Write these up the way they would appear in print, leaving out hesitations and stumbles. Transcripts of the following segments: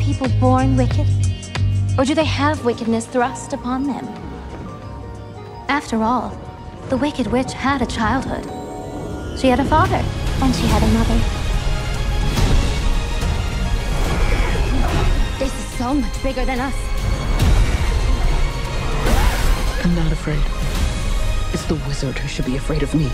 people born wicked? Or do they have wickedness thrust upon them? After all, the Wicked Witch had a childhood. She had a father, and she had a mother. This is so much bigger than us. I'm not afraid. It's the wizard who should be afraid of me.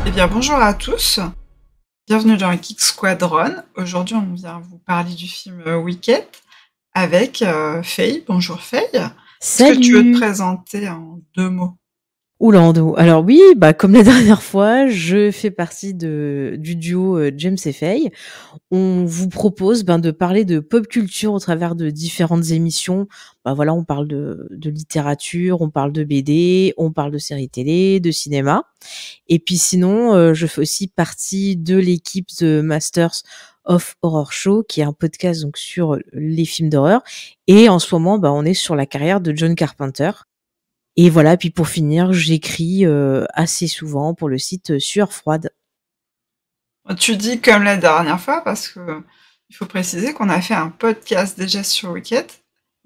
Eh bien, bonjour à tous. Bienvenue dans Geek Squadron. Aujourd'hui, on vient vous parler du film Wicked avec Faye. Bonjour Faye. Salut. Est-ce que tu veux te présenter en 2 mots? Oulando. Alors oui, comme la dernière fois, je fais partie du duo James et Faye. On vous propose de parler de pop culture au travers de différentes émissions. Voilà, on parle de littérature, on parle de BD, on parle de séries télé, de cinéma. Et puis sinon, je fais aussi partie de l'équipe de Masters of Horror Show, qui est un podcast donc sur les films d'horreur. Et en ce moment, on est sur la carrière de John Carpenter. Et voilà, puis pour finir, j'écris assez souvent pour le site Sueur Froide. Tu dis comme la dernière fois parce que il faut préciser qu'on a fait un podcast déjà sur Wicked,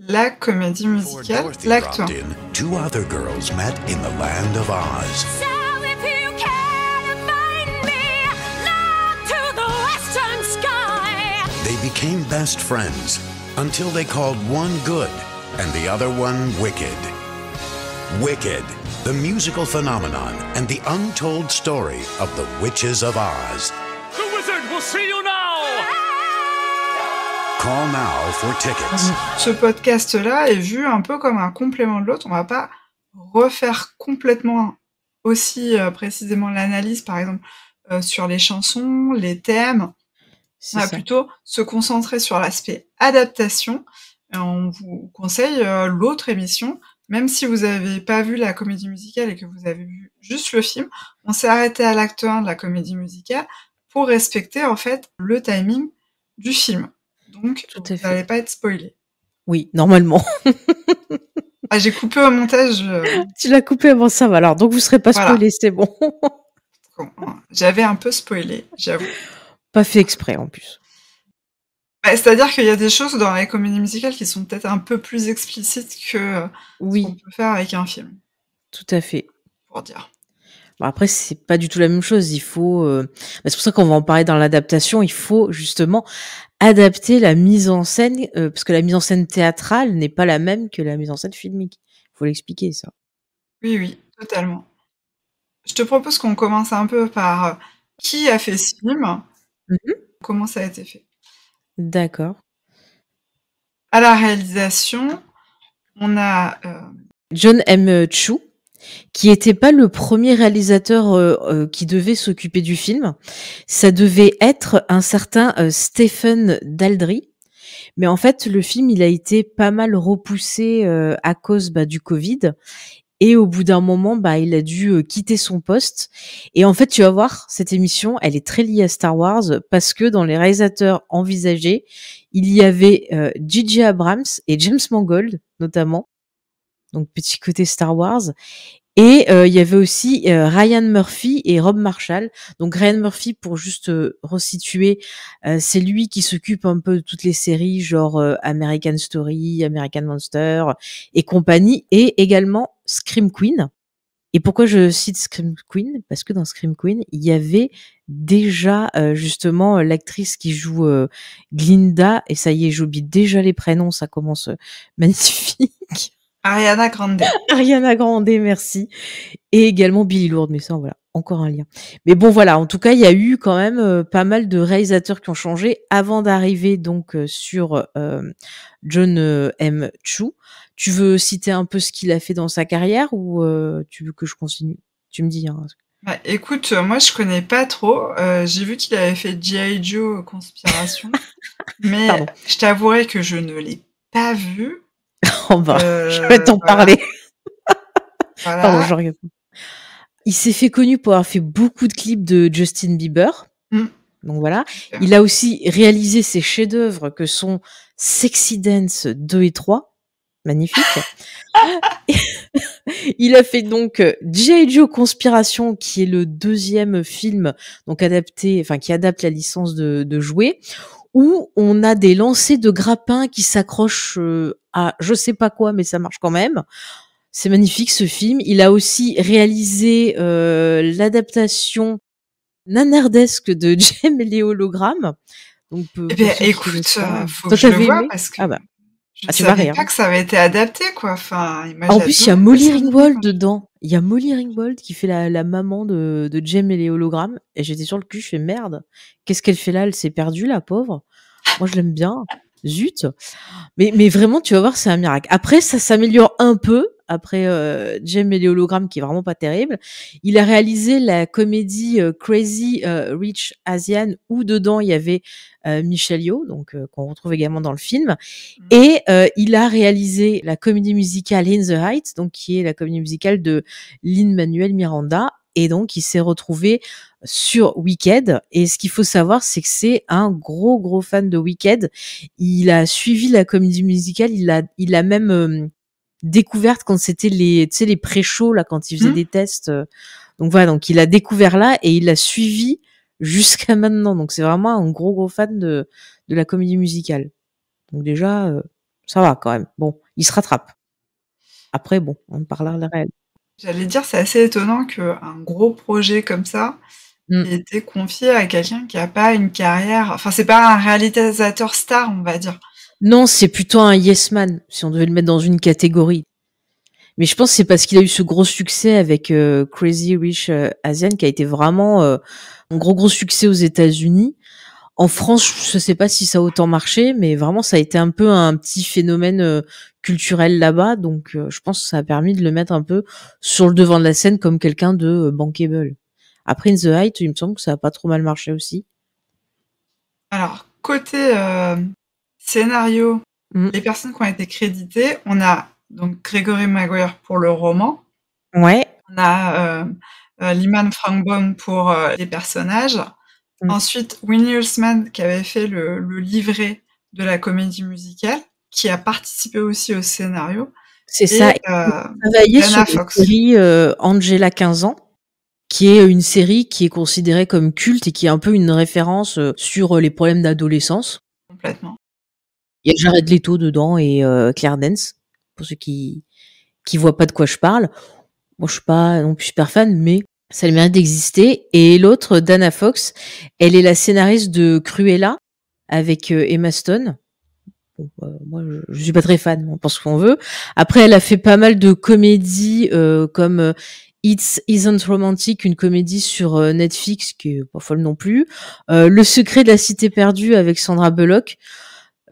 la comédie musicale, l'acte 1. Two other girls met in the land of Oz. So if you can find me, look to the western sky. They became best friends until they called one good and the other one wicked. Wicked, the musical phenomenon and the untold story of the Witches of Oz. The wizard will see you now! Call now for tickets. Ce podcast-là est vu un peu comme un complément de l'autre. On va pas refaire complètement aussi précisément l'analyse, par exemple, sur les chansons, les thèmes. On va plutôt se concentrer sur l'aspect adaptation. Et on vous conseille l'autre émission. Même si vous n'avez pas vu la comédie musicale et que vous avez vu juste le film, on s'est arrêté à l'acte 1 de la comédie musicale pour respecter en fait le timing du film. Donc, vous n'allez pas être spoilé. Oui, normalement. J'ai coupé au montage. Tu l'as coupé avant ça, alors donc vous ne serez pas spoilé, c'est bon. J'avais un peu spoilé, j'avoue. Pas fait exprès en plus. C'est-à-dire qu'il y a des choses dans les comédies musicales qui sont peut-être un peu plus explicites que ce qu'on peut faire avec un film. Tout à fait. Pour dire. Après, c'est pas du tout la même chose. Il faut. C'est pour ça qu'on va en parler dans l'adaptation. Il faut justement adapter la mise en scène, parce que la mise en scène théâtrale n'est pas la même que la mise en scène filmique. Il faut l'expliquer, ça. Oui, totalement. Je te propose qu'on commence un peu par qui a fait ce film, comment ça a été fait. D'accord. À la réalisation, on a John M. Chu, qui était pas le premier réalisateur qui devait s'occuper du film. Ça devait être un certain Stephen Daldry. Mais en fait, le film, il a été pas mal repoussé à cause du Covid. Et au bout d'un moment, il a dû quitter son poste. Et en fait, tu vas voir, cette émission, elle est très liée à Star Wars parce que dans les réalisateurs envisagés, il y avait J.J. Abrams et James Mangold, notamment. Donc, petit côté Star Wars. Et il y avait aussi Ryan Murphy et Rob Marshall. Donc Ryan Murphy, pour juste resituer, c'est lui qui s'occupe un peu de toutes les séries genre American Story, American Monster et compagnie, et également Scream Queen. Et pourquoi je cite Scream Queen? Parce que dans Scream Queen, il y avait déjà justement l'actrice qui joue Glinda, et ça y est, j'oublie déjà les prénoms, ça commence magnifique. Ariana Grande. Ariana Grande, merci. Et également Billy Lourdes, mais ça, voilà, encore un lien. Mais bon, voilà, en tout cas, il y a eu quand même pas mal de réalisateurs qui ont changé avant d'arriver donc sur John M. Chu. Tu veux citer un peu ce qu'il a fait dans sa carrière ou tu veux que je continue? Tu me dis. Hein. Écoute, moi, je connais pas trop. J'ai vu qu'il avait fait G.I. Joe Conspiration, mais je t'avouerai que je ne l'ai pas vu. Je vais t'en parler. Voilà. Pardon, je regarde. Il s'est fait connu pour avoir fait beaucoup de clips de Justin Bieber. Donc voilà. Il a aussi réalisé ses chefs-d'œuvre que sont Sexy Dance 2 et 3. magnifique. Il a fait donc G.I. Joe Conspiration, qui est le deuxième film donc adapté, enfin qui adapte la licence de jouets, où on a des lancers de grappins qui s'accrochent à je sais pas quoi, mais ça marche quand même. C'est magnifique ce film. Il a aussi réalisé l'adaptation nanardesque de Jem et les hologrammes. Donc, Eh pour bien, ceux qui écoute, connaissent pas. faut Toi, que je le t'avais vois aimé? parce que Ah bah, je ah, ne tu vas savais rire. pas que ça avait été adapté, quoi. Enfin, moi, En plus, il y a j'adore le Molly dessin animé Ringwald quand dedans. Il y a Molly Ringwald qui fait la maman de Jem et les hologrammes. Et j'étais sur le cul, je fais merde. Qu'est-ce qu'elle fait là? Elle s'est perdue, la pauvre. Moi, je l'aime bien. Zut. Mais vraiment, tu vas voir, c'est un miracle. Après, ça s'améliore un peu. Après Jem et les hologrammes, qui est vraiment pas terrible. Il a réalisé la comédie Crazy Rich Asian, où dedans, il y avait Michelle Yeoh, donc qu'on retrouve également dans le film. Et il a réalisé la comédie musicale In the Heights, donc qui est la comédie musicale de Lin-Manuel Miranda. Et donc, il s'est retrouvé sur Wicked. Et ce qu'il faut savoir, c'est que c'est un gros fan de Wicked. Il a suivi la comédie musicale. Il a même découverte quand c'était les pré-shows, là, quand il faisait des tests. Donc voilà, donc il a découvert là et il l'a suivi jusqu'à maintenant. Donc c'est vraiment un gros fan de la comédie musicale. Donc déjà, ça va quand même. Bon, il se rattrape. Après, bon, on parlera de la réelle. J'allais dire, c'est assez étonnant qu'un gros projet comme ça ait été confié à quelqu'un qui a pas une carrière. Enfin, c'est pas un réalisateur star, on va dire. Non, c'est plutôt un yes man, si on devait le mettre dans une catégorie. Mais je pense que c'est parce qu'il a eu ce gros succès avec Crazy Rich Asian, qui a été vraiment un gros succès aux États-Unis. En France, je sais pas si ça a autant marché, mais vraiment, ça a été un peu un petit phénomène culturel là-bas. Donc, je pense que ça a permis de le mettre un peu sur le devant de la scène comme quelqu'un de bankable. Après, In the Heights, il me semble que ça a pas trop mal marché aussi. Alors, côté scénario, les personnes qui ont été créditées, on a donc Gregory Maguire pour le roman. Ouais. On a Lyman Frankbaum pour les personnages. Ensuite, Winnie Hulsman qui avait fait le livret de la comédie musicale, qui a participé aussi au scénario. C'est ça. Il a travaillé sur la série Angela 15 ans, qui est une série qui est considérée comme culte et qui est un peu une référence sur les problèmes d'adolescence. Complètement. Il y a Jared Leto dedans et Claire Danes, pour ceux qui voient pas de quoi je parle. Moi, je suis pas non plus super fan, mais ça a le mérite d'exister. Et l'autre, Dana Fox, elle est la scénariste de Cruella avec Emma Stone. Bon, moi, je suis pas très fan, on pense qu'on veut. Après, elle a fait pas mal de comédies comme It Isn't Romantic, une comédie sur Netflix qui est pas folle non plus. Le secret de la cité perdue avec Sandra Bullock,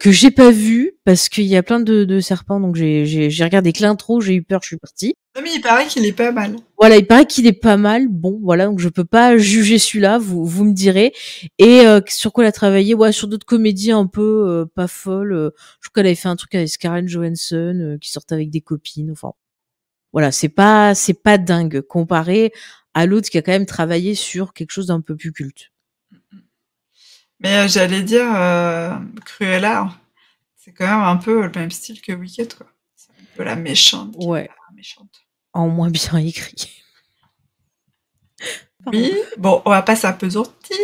que j'ai pas vu parce qu'il y a plein de serpents, donc j'ai regardé que l'intro, j'ai eu peur, je suis partie. Non mais il paraît qu'il est pas mal. Voilà, il paraît qu'il est pas mal. Bon, voilà, donc je peux pas juger celui-là, vous me direz. Et sur quoi elle a travaillé? Ouais, sur d'autres comédies un peu pas folles. Je crois qu'elle avait fait un truc avec Scarlett Johansson qui sortait avec des copines. Enfin, voilà, c'est pas dingue comparé à l'autre qui a quand même travaillé sur quelque chose d'un peu plus culte. Mais j'allais dire, Cruella, c'est quand même un peu le même style que Wicked, quoi. C'est un peu la méchante. Ouais. Méchante. En moins bien écrit. Oui, bon, on va pas s'apesantir.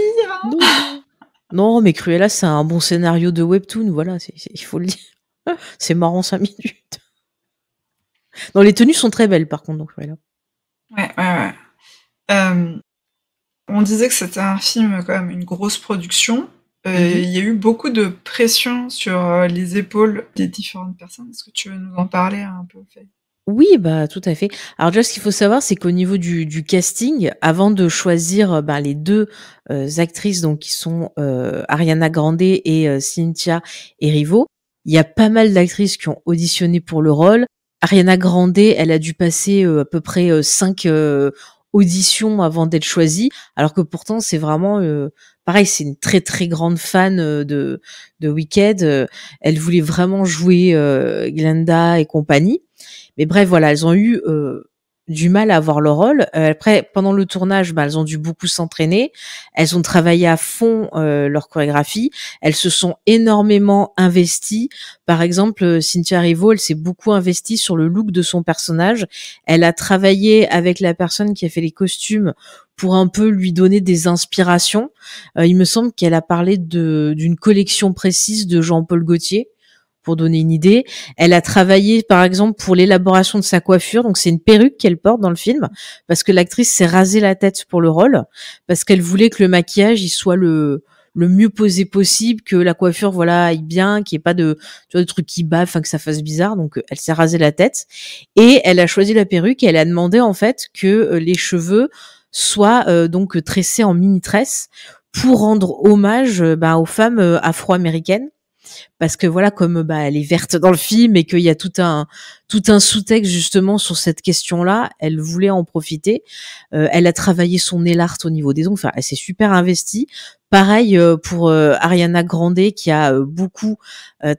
Hein. Non, mais Cruella, c'est un bon scénario de webtoon, voilà, il faut le dire. C'est marrant 5 minutes. Non, les tenues sont très belles, par contre, donc Cruella. Ouais. On disait que c'était un film, quand même, une grosse production. Il y a eu beaucoup de pression sur les épaules des différentes personnes. Est-ce que tu veux nous en parler un peu, Faye ? Oui, bah tout à fait. Alors déjà, ce qu'il faut savoir, c'est qu'au niveau du casting, avant de choisir les deux actrices, donc qui sont Ariana Grande et Cynthia Erivo, il y a pas mal d'actrices qui ont auditionné pour le rôle. Ariana Grande, elle a dû passer à peu près 5 auditions avant d'être choisie, alors que pourtant c'est vraiment pareil, c'est une très très grande fan de Wicked. Elle voulait vraiment jouer Glenda et compagnie. Mais bref, voilà, elles ont eu du mal à avoir le rôle. Après, pendant le tournage, elles ont dû beaucoup s'entraîner. Elles ont travaillé à fond leur chorégraphie. Elles se sont énormément investies. Par exemple, Cynthia Erivo, elle s'est beaucoup investie sur le look de son personnage. Elle a travaillé avec la personne qui a fait les costumes pour un peu lui donner des inspirations. Il me semble qu'elle a parlé d'une collection précise de Jean-Paul Gaultier, pour donner une idée. Elle a travaillé, par exemple, pour l'élaboration de sa coiffure. Donc, c'est une perruque qu'elle porte dans le film, parce que l'actrice s'est rasé la tête pour le rôle, parce qu'elle voulait que le maquillage, il soit le mieux posé possible, que la coiffure, voilà, aille bien, qu'il n'y ait pas de trucs qui baffent, enfin, que ça fasse bizarre. Donc, elle s'est rasé la tête. Et elle a choisi la perruque et elle a demandé, en fait, que les cheveux soient donc tressés en mini-tresse pour rendre hommage aux femmes afro-américaines. Parce que voilà, comme elle est verte dans le film et qu'il y a tout un sous-texte justement sur cette question-là, elle voulait en profiter. Elle a travaillé son nail art au niveau des ongles. Enfin, elle s'est super investie. Pareil pour Ariana Grande qui a beaucoup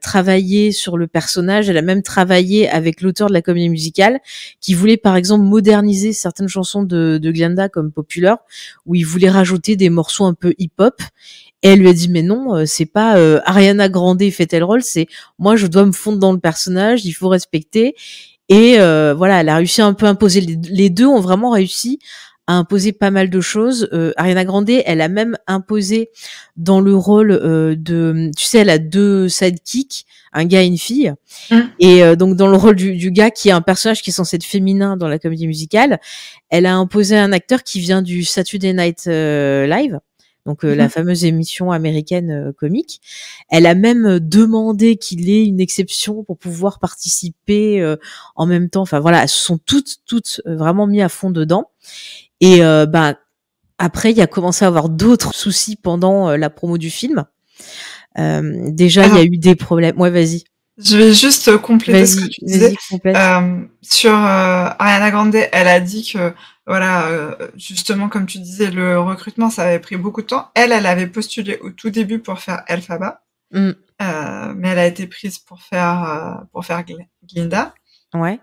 travaillé sur le personnage. Elle a même travaillé avec l'auteur de la comédie musicale qui voulait par exemple moderniser certaines chansons de Glenda comme Popular, où il voulait rajouter des morceaux un peu hip-hop. Et elle lui a dit mais non, c'est pas Ariana Grande fait tel rôle, c'est moi je dois me fondre dans le personnage, il faut respecter. Et voilà, elle a réussi à un peu imposer. Les deux ont vraiment réussi à imposer pas mal de choses. Ariana Grande, elle a même imposé dans le rôle tu sais, elle a 2 sidekicks, un gars et une fille. Et donc dans le rôle du gars qui est un personnage qui est censé être féminin dans la comédie musicale, elle a imposé un acteur qui vient du Saturday Night Live. Donc la fameuse émission américaine comique. Elle a même demandé qu'il ait une exception pour pouvoir participer en même temps. Enfin voilà, elles se sont toutes vraiment mis à fond dedans. Et après, il y a commencé à avoir d'autres soucis pendant la promo du film. Déjà, il y a eu des problèmes. Ouais, vas-y. Je vais juste compléter ce que tu disais. Sur Ariana Grande, elle a dit que voilà, justement comme tu disais, le recrutement ça avait pris beaucoup de temps. Elle avait postulé au tout début pour faire Elphaba, mais elle a été prise pour faire Glinda. Ouais.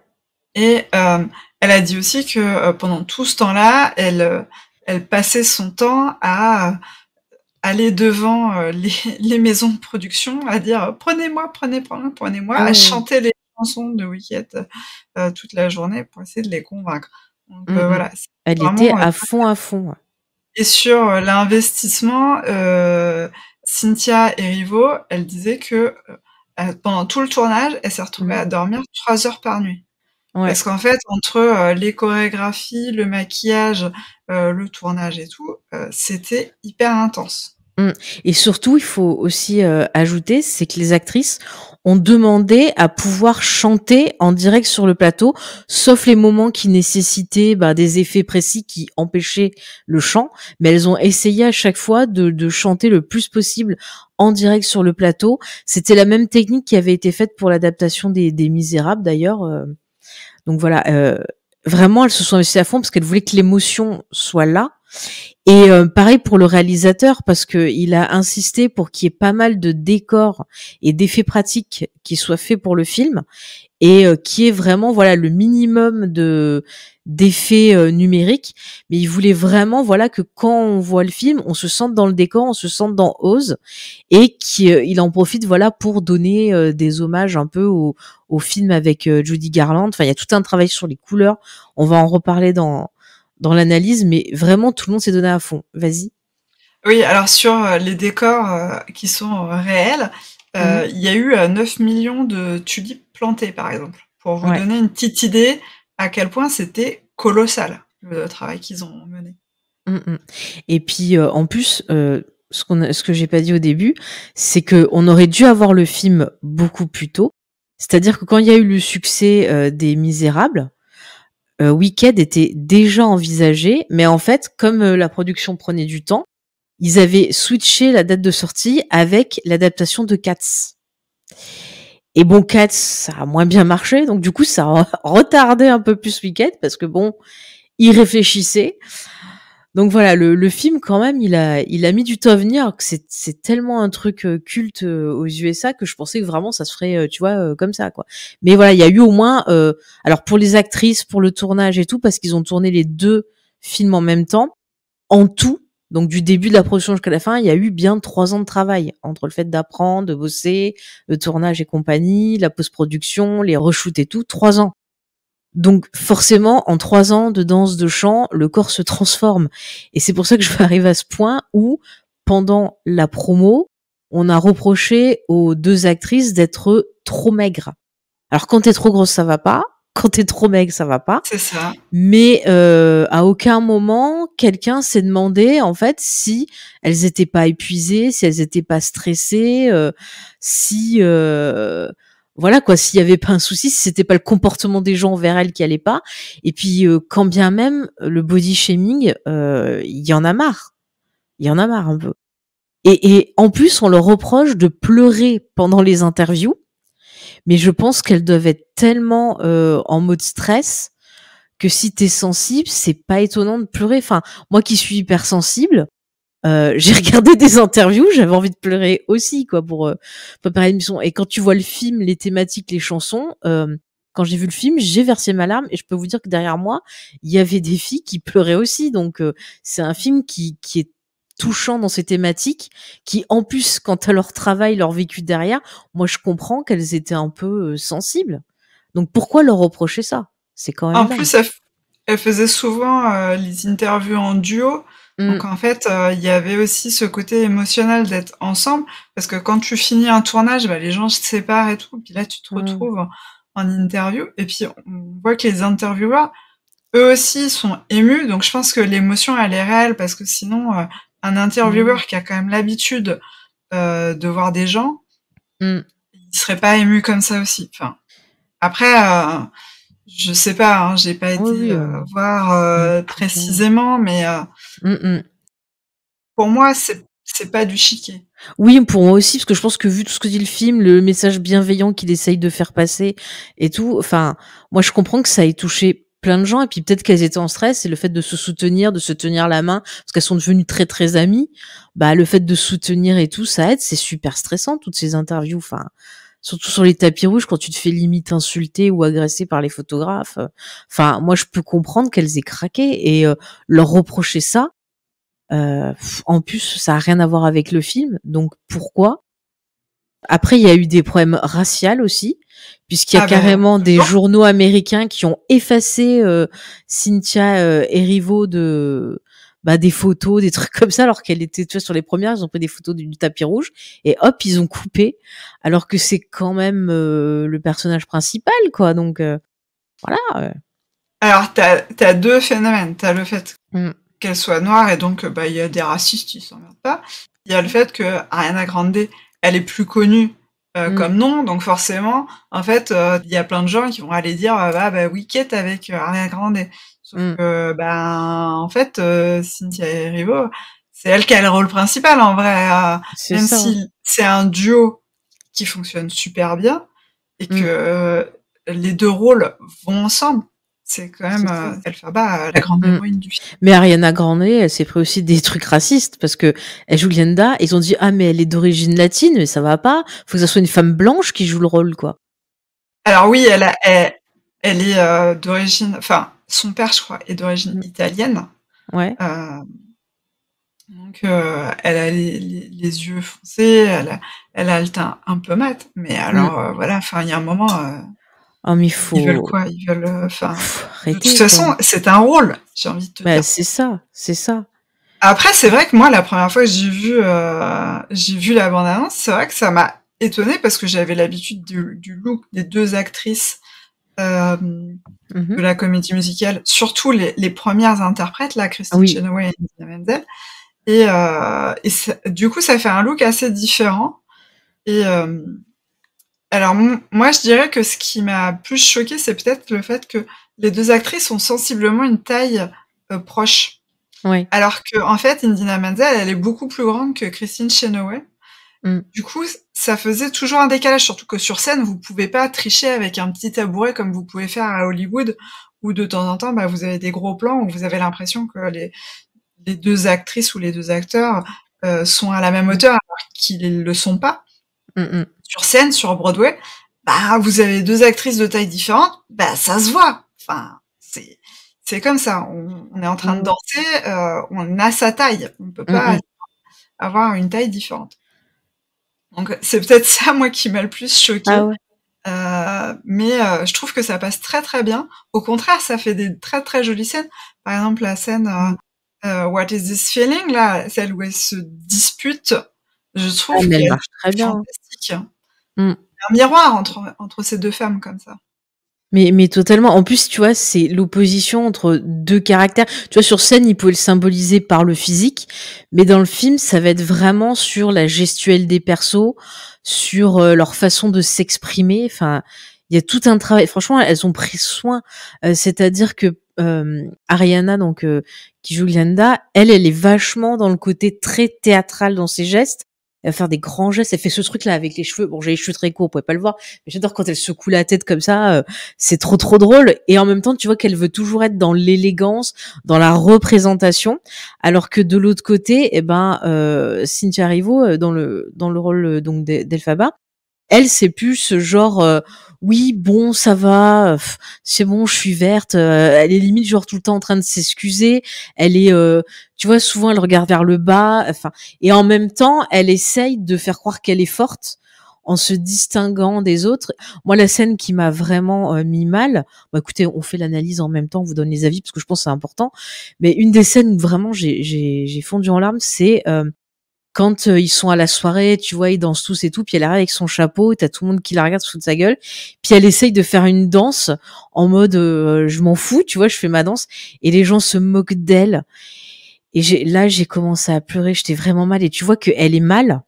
Et elle a dit aussi que pendant tout ce temps-là, elle passait son temps à aller devant les maisons de production à dire prenez-moi, à chanter les chansons de Wicked toute la journée pour essayer de les convaincre. Donc voilà. Elle était à fond. Et sur l'investissement, Cynthia Erivo, elle disait que pendant tout le tournage, elle s'est retrouvée à dormir 3 heures par nuit. Ouais. Parce qu'en fait, entre les chorégraphies, le maquillage, le tournage et tout, c'était hyper intense. Et surtout, il faut aussi ajouter, c'est que les actrices ont demandé à pouvoir chanter en direct sur le plateau, sauf les moments qui nécessitaient des effets précis qui empêchaient le chant, mais elles ont essayé à chaque fois de chanter le plus possible en direct sur le plateau. C'était la même technique qui avait été faite pour l'adaptation des Misérables d'ailleurs. Donc voilà, vraiment elles se sont investies à fond parce qu'elles voulaient que l'émotion soit là. Et pareil pour le réalisateur, parce que il a insisté pour qu'il y ait pas mal de décors et d'effets pratiques qui soient faits pour le film, et qui est vraiment voilà le minimum d'effets numériques, mais il voulait vraiment voilà que quand on voit le film, on se sente dans le décor, on se sente dans Oz, et qu'il en profite voilà pour donner des hommages un peu au film avec Judy Garland. Enfin, il y a tout un travail sur les couleurs. On va en reparler dans l'analyse, mais vraiment tout le monde s'est donné à fond. Vas-y. Oui, alors sur les décors qui sont réels, il y a eu 9 millions de tulipes plantées, par exemple, pour vous donner une petite idée à quel point c'était colossal, le travail qu'ils ont mené. Et puis, en plus, ce que j'ai pas dit au début, c'est qu'on aurait dû avoir le film beaucoup plus tôt. C'est-à-dire que quand il y a eu le succès des Misérables, Wicked était déjà envisagé, mais en fait, comme la production prenait du temps, ils avaient switché la date de sortie avec l'adaptation de Cats. Et bon, Cats, ça a moins bien marché, donc du coup, ça a retardé un peu plus Wicked, parce que bon, ils réfléchissaient. Donc voilà, le film quand même, il a mis du temps à venir, alors que c'est tellement un truc culte aux USA que je pensais que vraiment ça se ferait, tu vois, comme ça quoi. Mais voilà, il y a eu au moins, alors pour les actrices, pour le tournage et tout, parce qu'ils ont tourné les 2 films en même temps, en tout, donc du début de la production jusqu'à la fin, il y a eu bien 3 ans de travail entre le fait d'apprendre, de bosser, le tournage et compagnie, la post-production, les reshoots et tout, 3 ans. Donc forcément, en 3 ans de danse, de chant, le corps se transforme. Et c'est pour ça que je veux arriver à ce point où, pendant la promo, on a reproché aux 2 actrices d'être trop maigres. Alors quand t'es trop grosse, ça va pas. Quand t'es trop maigre, ça va pas. C'est ça. Mais à aucun moment, quelqu'un s'est demandé, en fait, si elles étaient pas épuisées, si elles étaient pas stressées, si... voilà quoi, s'il y avait pas un souci, si c'était pas le comportement des gens envers elles qui allait pas. Et puis quand bien même le body shaming, il y en a marre. Il y en a marre un peu. Et en plus, on leur reproche de pleurer pendant les interviews. Mais je pense qu'elles doivent être tellement en mode stress que si t'es sensible, c'est pas étonnant de pleurer. Enfin, moi qui suis hypersensible, j'ai regardé des interviews, j'avais envie de pleurer aussi, quoi, pour préparer l'émission. Et quand tu vois le film, les thématiques, les chansons, quand j'ai vu le film, j'ai versé ma larme et je peux vous dire que derrière moi, il y avait des filles qui pleuraient aussi. Donc, c'est un film qui est touchant dans ses thématiques, qui en plus, quant à leur travail, leur vécu derrière, moi je comprends qu'elles étaient un peu sensibles. Donc pourquoi leur reprocher ça? C'est quand même En dingue. plus, elle faisait souvent les interviews en duo. Donc en fait, il y avait aussi ce côté émotionnel d'être ensemble, parce que quand tu finis un tournage, bah, les gens se séparent et tout, puis là tu te retrouves en interview, et puis on voit que les intervieweurs, eux aussi, sont émus, donc je pense que l'émotion, elle est réelle, parce que sinon, un intervieweur qui a quand même l'habitude de voir des gens, il serait pas ému comme ça aussi. Enfin, après, je sais pas, hein, j'ai pas été voir précisément, mais pour moi, c'est pas du chiquet. Oui, pour moi aussi, parce que je pense que vu tout ce que dit le film, le message bienveillant qu'il essaye de faire passer et tout, enfin, moi je comprends que ça ait touché plein de gens, et puis peut-être qu'elles étaient en stress, et le fait de se soutenir, de se tenir la main, parce qu'elles sont devenues très très amies, bah le fait de se soutenir et tout, ça aide, c'est super stressant, toutes ces interviews, enfin, surtout sur les tapis rouges, quand tu te fais limite insulter ou agresser par les photographes, enfin, moi je peux comprendre qu'elles aient craqué, et leur reprocher ça, en plus, ça a rien à voir avec le film, donc pourquoi? Après, il y a eu des problèmes raciaux aussi, puisqu'il y a carrément des journaux américains qui ont effacé Cynthia Erivo des photos, des trucs comme ça, alors qu'elle était, tu vois, sur les premières, ils ont pris des photos du tapis rouge, et hop, ils ont coupé, alors que c'est quand même le personnage principal, quoi, donc voilà. Alors, t'as 2 phénomènes. T'as le fait qu'elle soit noire, et donc il y a des racistes, ils s'emmerdent pas. Il y a le fait que Ariana Grande, elle est plus connue comme nom, donc forcément, en fait, il y a plein de gens qui vont aller dire Wicked avec Ariana Grande. Sauf que en fait, Cynthia Erivo, c'est elle qui a le rôle principal en vrai. Même si c'est un duo qui fonctionne super bien, et que les 2 rôles vont ensemble. C'est quand même Elphaba, la grande héroïne du film. Mais Ariana Grande, elle s'est pris aussi des trucs racistes, parce que elle joue Glenda, ils ont dit mais elle est d'origine latine, mais ça va pas, faut que ça soit une femme blanche qui joue le rôle, quoi. Alors oui, elle est d'origine, enfin son père, je crois, est d'origine italienne. Ouais. Donc elle a les yeux foncés, elle a le teint un peu mat, mais alors voilà, enfin il y a un moment. Mais faut... Ils veulent quoi? Ils veulent, de toute façon, c'est un rôle, j'ai envie de te dire. C'est ça. Après, c'est vrai que moi, la première fois que j'ai vu la bande-annonce, c'est vrai que ça m'a étonnée, parce que j'avais l'habitude du look des 2 actrices de la comédie musicale, surtout les premières interprètes, là, Christine Chenoweth et Idina Menzel. Et du coup, ça fait un look assez différent. Et alors, moi, je dirais que ce qui m'a plus choqué, c'est peut-être le fait que les 2 actrices ont sensiblement une taille proche. Ouais. Alors que, en fait, Idina Menzel, elle est beaucoup plus grande que Christine Chenoweth. Du coup, ça faisait toujours un décalage, surtout que sur scène, vous pouvez pas tricher avec un petit tabouret comme vous pouvez faire à Hollywood, où de temps en temps, vous avez des gros plans où vous avez l'impression que les 2 actrices ou les 2 acteurs, sont à la même hauteur alors qu'ils le sont pas. Sur scène, sur Broadway, bah, vous avez 2 actrices de taille différente, bah, ça se voit. Enfin, c'est comme ça. On est en train de danser, on a sa taille. On peut pas avoir une taille différente. Donc, c'est peut-être ça, moi, qui m'a le plus choquée. Ah ouais. Mais je trouve que ça passe très très bien. Au contraire, ça fait des très très jolies scènes. Par exemple, la scène What is this feeling, là, celle où elles se disputent, je trouve mais elle qu'elle marche très est bien. fantastique. Mm. Un miroir entre ces 2 femmes comme ça. Mais totalement. En plus, tu vois, c'est l'opposition entre 2 caractères. Tu vois, sur scène, ils pouvaient le symboliser par le physique, mais dans le film, ça va être vraiment sur la gestuelle des persos, sur leur façon de s'exprimer. Enfin, il y a tout un travail. Franchement, elles ont pris soin. C'est-à-dire que Ariana, donc qui joue Glenda, elle est vachement dans le côté très théâtral dans ses gestes. Elle va faire des grands gestes. Elle fait ce truc-là avec les cheveux. Bon, j'ai les cheveux très courts, vous pouvez pas le voir. Mais j'adore quand elle secoue la tête comme ça. C'est trop, trop drôle. Et en même temps, tu vois qu'elle veut toujours être dans l'élégance, dans la représentation. Alors que de l'autre côté, Cynthia Erivo, dans le rôle donc d'Elphaba, elle, c'est plus ce genre, oui, bon, ça va, c'est bon, je suis verte. Elle est limite genre tout le temps en train de s'excuser. Elle est, tu vois, souvent elle regarde vers le bas. Enfin, et en même temps, elle essaye de faire croire qu'elle est forte en se distinguant des autres. Moi, la scène qui m'a vraiment mis mal, bah écoutez, on fait l'analyse en même temps, on vous donne les avis parce que je pense que c'est important. Mais une des scènes où vraiment j'ai fondu en larmes, c'est quand ils sont à la soirée, tu vois, ils dansent tous et tout, puis elle arrive avec son chapeau, t'as tout le monde qui la regarde sous de sa gueule, puis elle essaye de faire une danse en mode je m'en fous, tu vois, je fais ma danse, et les gens se moquent d'elle. Et j'ai commencé à pleurer, j'étais vraiment mal, et tu vois qu'elle est mal,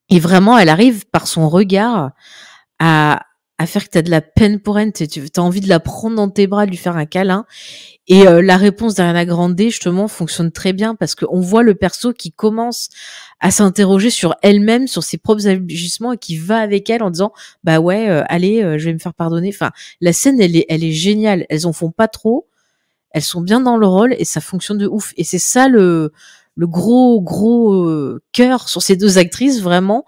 et vraiment, elle arrive par son regard à faire que t'as de la peine pour elle, t'as envie de la prendre dans tes bras, de lui faire un câlin. Et la réponse d'Ariana Grande, justement, fonctionne très bien parce qu'on voit le perso qui commence à s'interroger sur elle-même, sur ses propres agissements et qui va avec elle en disant « Bah ouais, allez, je vais me faire pardonner ». Enfin, la scène, elle est géniale. Elles en font pas trop. Elles sont bien dans le rôle et ça fonctionne de ouf. Et c'est ça le gros cœur sur ces 2 actrices, vraiment.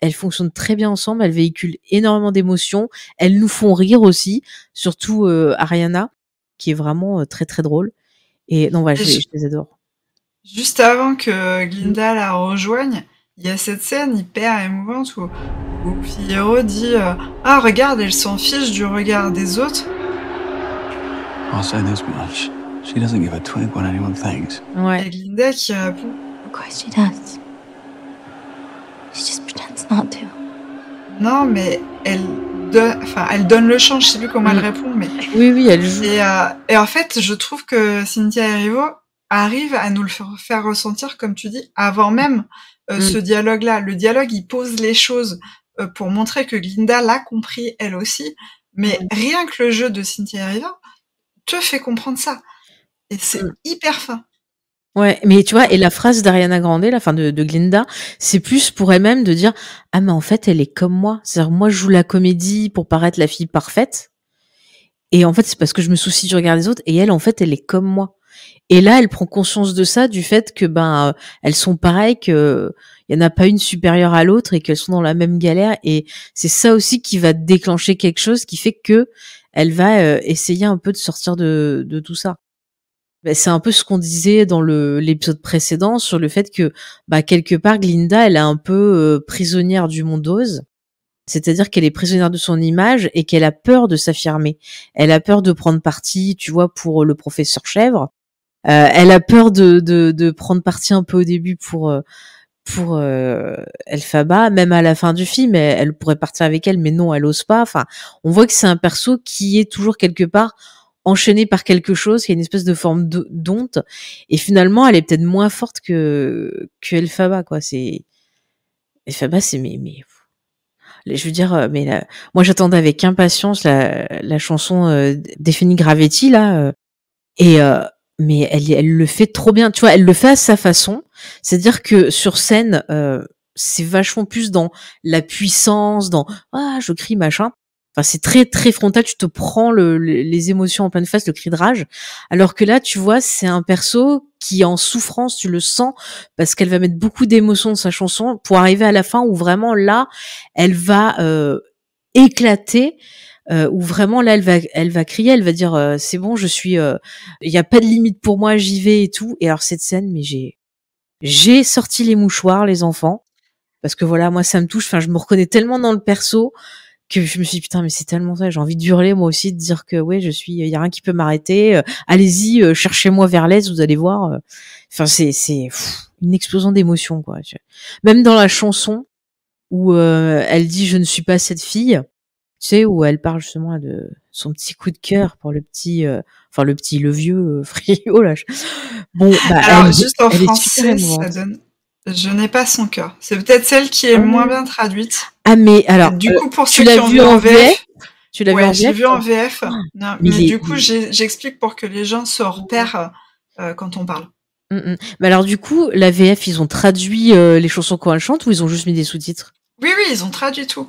Elles fonctionnent très bien ensemble. Elles véhiculent énormément d'émotions. Elles nous font rire aussi, surtout Ariana, qui est vraiment très très drôle. Et non, voilà, je les adore. Juste avant que Glinda la rejoigne, il y a cette scène hyper émouvante où Figaro dit ah, regarde, elle s'en fiche du regard des autres. I'll say this much. She doesn't give a twig what anyone thinks. Ouais. Et Glinda qui répond Of course she does. She just pretends not to. Non, mais elle donne le champ, je sais plus comment elle répond, mais... Oui, elle joue. Et en fait, je trouve que Cynthia Erivo arrive à nous le faire ressentir, comme tu dis, avant même ce dialogue-là. Le dialogue, il pose les choses pour montrer que Glinda l'a compris, elle aussi, mais rien que le jeu de Cynthia Erivo te fait comprendre ça. Et c'est hyper fin. Ouais, mais tu vois, et la phrase d'Ariana Grande, la fin de Glinda, c'est plus pour elle-même de dire « Ah, mais en fait, elle est comme moi. C'est-à-dire, moi, je joue la comédie pour paraître la fille parfaite. Et en fait, c'est parce que je me soucie du regard des autres. Et elle, en fait, elle est comme moi. » Et là, elle prend conscience de ça, du fait que, elles sont pareilles, que il y en a pas une supérieure à l'autre et qu'elles sont dans la même galère. Et c'est ça aussi qui va déclencher quelque chose qui fait que elle va essayer un peu de sortir de tout ça. C'est un peu ce qu'on disait dans l'épisode précédent sur le fait que quelque part Glinda elle est un peu prisonnière du monde d'Oz, c'est-à-dire qu'elle est prisonnière de son image et qu'elle a peur de s'affirmer. Elle a peur de prendre parti, tu vois, pour le professeur Chèvre. Elle a peur de prendre parti un peu au début pour Elphaba, même à la fin du film, elle pourrait partir avec elle, mais non, elle ose pas. Enfin, on voit que c'est un perso qui est toujours quelque part enchaînée par quelque chose, qui a une espèce de forme d'onte, et finalement elle est peut-être moins forte que Elphaba, quoi. Elphaba, c'est mais je veux dire, moi j'attendais avec impatience la chanson d'Efeni Gravetti là, mais elle le fait trop bien, tu vois, elle le fait à sa façon, c'est-à-dire que sur scène c'est vachement plus dans la puissance, dans je crie machin. Enfin, c'est très très frontal, tu te prends les émotions en pleine face, le cri de rage. Alors que là, tu vois, c'est un perso qui est en souffrance, tu le sens, parce qu'elle va mettre beaucoup d'émotions dans sa chanson pour arriver à la fin où vraiment là, elle va éclater, où vraiment là, elle va crier, elle va dire c'est bon, je suis, il y a pas de limite pour moi, j'y vais et tout. Et alors cette scène, mais j'ai sorti les mouchoirs, les enfants, parce que voilà, moi ça me touche. Enfin, je me reconnais tellement dans le perso que je me suis dit, putain, mais c'est tellement ça, j'ai envie de hurler moi aussi, de dire que ouais, il y a rien qui peut m'arrêter, allez-y, cherchez-moi vers l'est, vous allez voir. Enfin, c'est une explosion d'émotions, quoi. Même dans la chanson où elle dit je ne suis pas cette fille, tu sais, où elle parle justement de son petit coup de cœur pour le vieux friot là. Bon, bah Alors juste en elle est super français, ça émouvante. donne Je n'ai pas son cœur. C'est peut-être celle qui est moins bien traduite. Ah mais alors, Du coup, pour tu ceux qui l'as ont vu vu en en VF? VF, Tu l'as vu en ouais, je l'ai VF? vu en VF. Non, Mais mais du coup, j'explique pour que les gens se repèrent quand on parle. Mais alors du coup, la VF, ils ont traduit les chansons quand elle chante ou ils ont juste mis des sous-titres? Oui, ils ont traduit tout.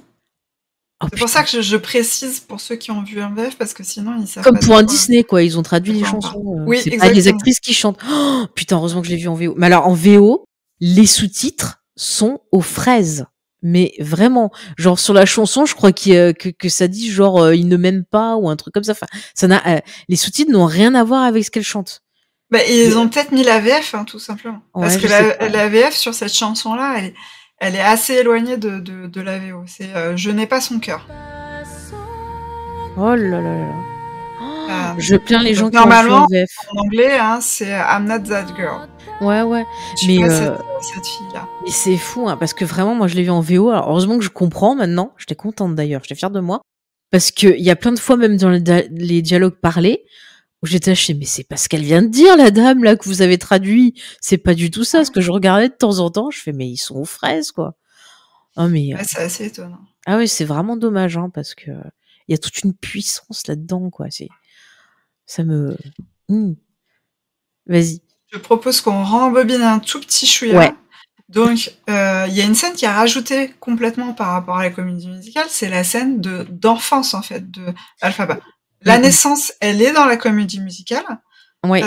Oh, C'est pour ça que je précise pour ceux qui ont vu un VF, parce que sinon, ils savent comme pas pour un trop, Disney, quoi. Ils ont traduit de les quoi on chansons. parle. Oui, C'est pas les exactement. actrices qui chantent. Oh, putain, heureusement que je l'ai vu en VO. Mais alors, en VO, les sous-titres sont aux fraises. Mais vraiment, genre sur la chanson, je crois que ça dit genre il ne m'aime pas ou un truc comme ça. Enfin, ça n'a les sous-titres n'ont rien à voir avec ce qu'elle chante. Bah, ils ont peut-être mis la VF, hein, tout simplement. Parce Ouais, que je sais pas. la VF sur cette chanson-là, elle est assez éloignée de la VO. C'est Je n'ai pas son cœur. Oh là là là. Oh, je plains les gens Donc qui ont vu en normalement, VF. en anglais, hein, c'est I'm not that girl. Ouais. Je suis Mais pas cette fille-là. mais c'est fou, hein, parce que vraiment, moi, je l'ai vu en VO. Alors, heureusement que je comprends maintenant. J'étais contente d'ailleurs. J'étais fière de moi. Parce que il y a plein de fois, même dans les dialogues parlés, où j'étais hachée, mais c'est pas ce qu'elle vient de dire, la dame, là, que vous avez traduit. C'est pas du tout ça. Parce que je regardais de temps en temps, je fais, mais ils sont aux fraises, quoi. Oh, mais, Ouais, c'est assez étonnant. ah ouais, c'est vraiment dommage, hein, parce que il y a toute une puissance là-dedans, quoi. Ça me, Vas-y. Je propose qu'on rembobine un tout petit chouïa. Ouais. Donc, il y a une scène qui a rajouté complètement par rapport à la comédie musicale, c'est la scène d'enfance, en fait, de Elphaba. La naissance, elle est dans la comédie musicale. Ouais.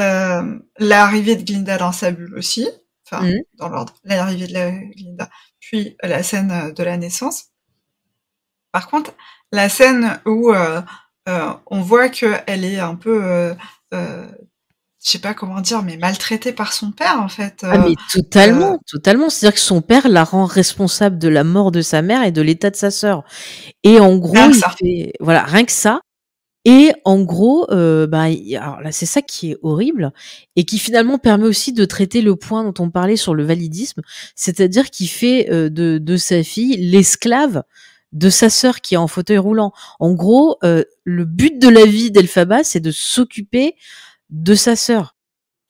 L'arrivée de Glinda dans sa bulle aussi. Enfin, dans l'ordre. L'arrivée de Glinda, puis la scène de la naissance. Par contre, la scène où on voit qu'elle est un peu... je sais pas comment dire, mais maltraitée par son père, en fait. Ah, mais totalement. C'est-à-dire que son père la rend responsable de la mort de sa mère et de l'état de sa sœur. Et en gros, Rien que ça. voilà, rien que ça. Et en gros, alors là, c'est ça qui est horrible et qui finalement permet aussi de traiter le point dont on parlait sur le validisme, c'est-à-dire qu'il fait de sa fille l'esclave de sa sœur qui est en fauteuil roulant. En gros, le but de la vie d'Elphaba, c'est de s'occuper de sa sœur.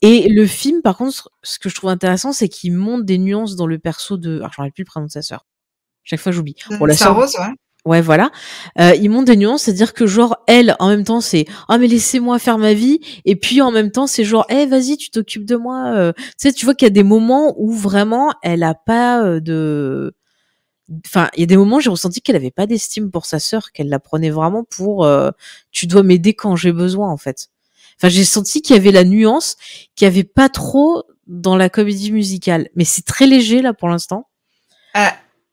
Et le film, par contre, ce que je trouve intéressant, c'est qu'il montre des nuances dans le perso de... Alors, j'en ai plus le prénom de sa sœur. Chaque fois, j'oublie. Bon, la sœur... Rose, ouais. Ouais, voilà. Il montre des nuances, c'est-à-dire que genre, elle, en même temps, c'est « Ah, mais laissez-moi faire ma vie », et puis en même temps, c'est genre « Eh, vas-y, tu t'occupes de moi ». Tu sais, tu vois qu'il y a des moments où vraiment, elle a pas de... Enfin, il y a des moments où j'ai ressenti qu'elle avait pas d'estime pour sa sœur, qu'elle la prenait vraiment pour tu dois m'aider quand j'ai besoin, en fait. Enfin, j'ai senti qu'il y avait la nuance qu'il y avait pas trop dans la comédie musicale. Mais c'est très léger, là, pour l'instant.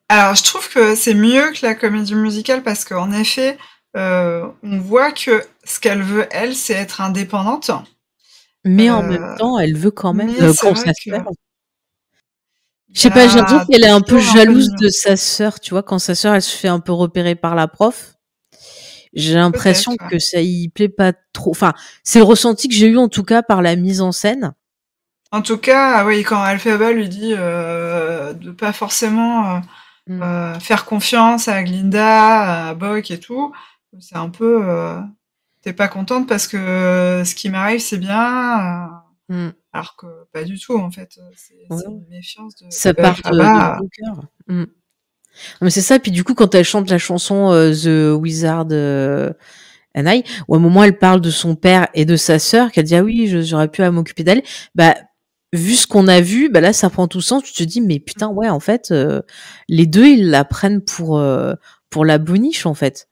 Alors, je trouve que c'est mieux que la comédie musicale parce qu'en effet, on voit que ce qu'elle veut, elle, c'est être indépendante. Mais en même temps, elle veut quand même qu'on que... Je sais pas, j'ai l'impression qu'elle est un peu jalouse de sa sœur, tu vois, quand sa sœur, elle se fait un peu repérer par la prof. J'ai l'impression que ça y plaît pas trop. Enfin, c'est le ressenti que j'ai eu en tout cas par la mise en scène. En tout cas, oui, quand Elphaba lui dit de pas forcément faire confiance à Glinda, à Boq et tout, c'est un peu t'es pas contente parce que ce qui m'arrive c'est bien, alors que pas du tout en fait. C'est une méfiance de ça part de bon cœur. Mais c'est ça, puis du coup quand elle chante la chanson The Wizard and I, où à un moment elle parle de son père et de sa sœur, qu'elle dit ah oui j'aurais pu m'occuper d'elle, bah vu ce qu'on a vu, bah là ça prend tout sens, tu te dis mais putain ouais en fait les deux ils la prennent pour la boniche en fait.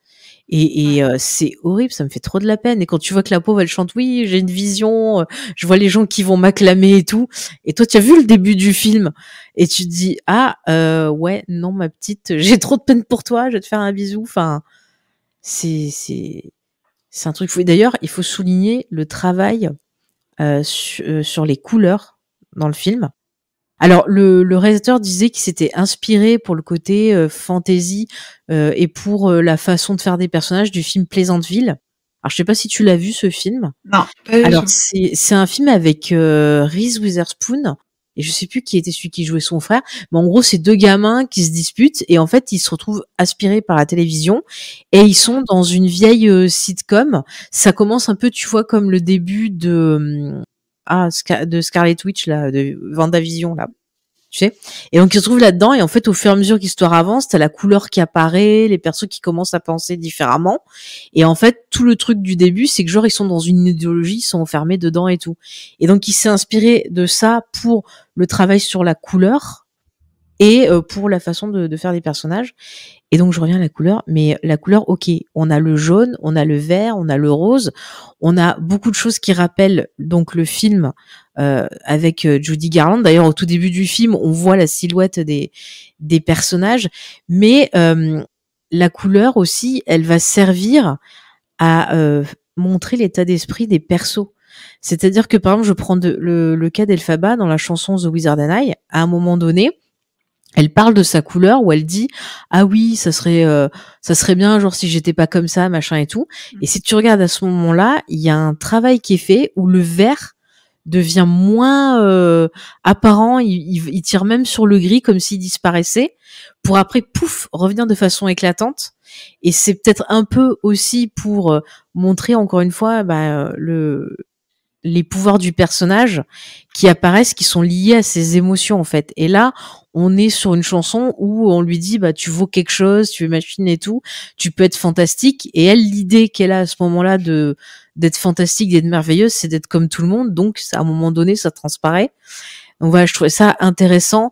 C'est horrible, ça me fait trop de la peine. Et quand tu vois que la pauvre, elle chante, oui, j'ai une vision, je vois les gens qui vont m'acclamer et tout. Et toi, tu as vu le début du film et tu te dis, ah, ouais, non, ma petite, j'ai trop de peine pour toi, je vais te faire un bisou. Enfin, c'est un truc fou. Et d'ailleurs, il faut souligner le travail sur les couleurs dans le film. Alors, le réalisateur disait qu'il s'était inspiré pour le côté fantasy et pour la façon de faire des personnages du film Pleasantville. Alors, je sais pas si tu l'as vu, ce film. Non, pas du Alors, tout. c'est un film avec Reese Witherspoon, et je sais plus qui était celui qui jouait son frère, mais en gros, c'est deux gamins qui se disputent, et en fait, ils se retrouvent aspirés par la télévision, et ils sont dans une vieille sitcom. Ça commence un peu, tu vois, comme le début de de Scarlet Witch, là, de WandaVision, là. Tu sais. Et donc, ils se retrouvent là-dedans, et en fait, au fur et à mesure que l'histoire avance, t'as la couleur qui apparaît, les persos qui commencent à penser différemment. Et en fait, tout le truc du début, c'est que genre, ils sont dans une idéologie, ils sont enfermés dedans et tout. Et donc, il s'est inspiré de ça pour le travail sur la couleur et pour la façon de faire des personnages. Et donc, je reviens à la couleur, mais la couleur, ok, on a le jaune, on a le vert, on a le rose, on a beaucoup de choses qui rappellent donc le film avec Judy Garland. D'ailleurs, au tout début du film, on voit la silhouette des personnages, mais la couleur aussi, elle va servir à montrer l'état d'esprit des persos. C'est-à-dire que, par exemple, je prends le cas d'Elphaba dans la chanson The Wizard and I. À un moment donné, elle parle de sa couleur où elle dit ah oui ça serait bien genre si j'étais pas comme ça machin et tout. Et si tu regardes à ce moment-là, il y a un travail qui est fait où le vert devient moins apparent, il tire même sur le gris comme s'il disparaissait pour après pouf revenir de façon éclatante. Et c'est peut-être un peu aussi pour montrer encore une fois les pouvoirs du personnage qui apparaissent, qui sont liés à ses émotions en fait. Et là, on est sur une chanson où on lui dit bah tu vaux quelque chose, tu es machine et tout, tu peux être fantastique. Et elle, l'idée qu'elle a à ce moment-là d'être fantastique, d'être merveilleuse, c'est d'être comme tout le monde. Donc à un moment donné, ça transparaît. Donc voilà, je trouvais ça intéressant.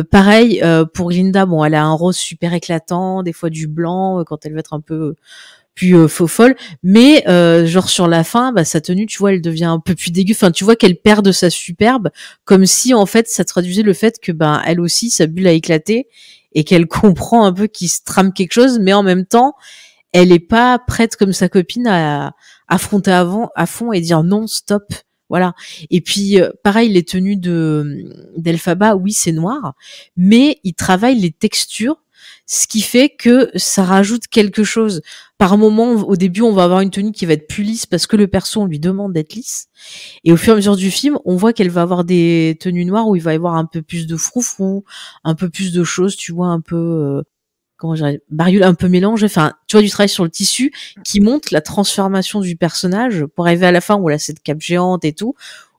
Pareil pour Glinda, bon, elle a un rose super éclatant, des fois du blanc quand elle veut être un peu plus faux folle, mais genre sur la fin, bah sa tenue, tu vois, elle devient un peu plus dégueu. Enfin, tu vois qu'elle perd de sa superbe, comme si en fait ça traduisait le fait que ben elle aussi sa bulle a éclaté et qu'elle comprend un peu qu'il se trame quelque chose, mais en même temps, elle est pas prête comme sa copine à affronter à fond et dire non, stop. Voilà. Et puis pareil, les tenues d'Elphaba, oui, c'est noir, mais il travaille les textures, ce qui fait que ça rajoute quelque chose. Par moment, au début, on va avoir une tenue qui va être plus lisse parce que le perso, on lui demande d'être lisse. Et au fur et à mesure du film, on voit qu'elle va avoir des tenues noires où il va y avoir un peu plus de froufrou, un peu plus de choses, tu vois, un peu comment je dirais, bariolé, un peu mélangé. Enfin, tu vois, du travail sur le tissu qui montre la transformation du personnage pour arriver à la fin où elle a cette cape géante et tout,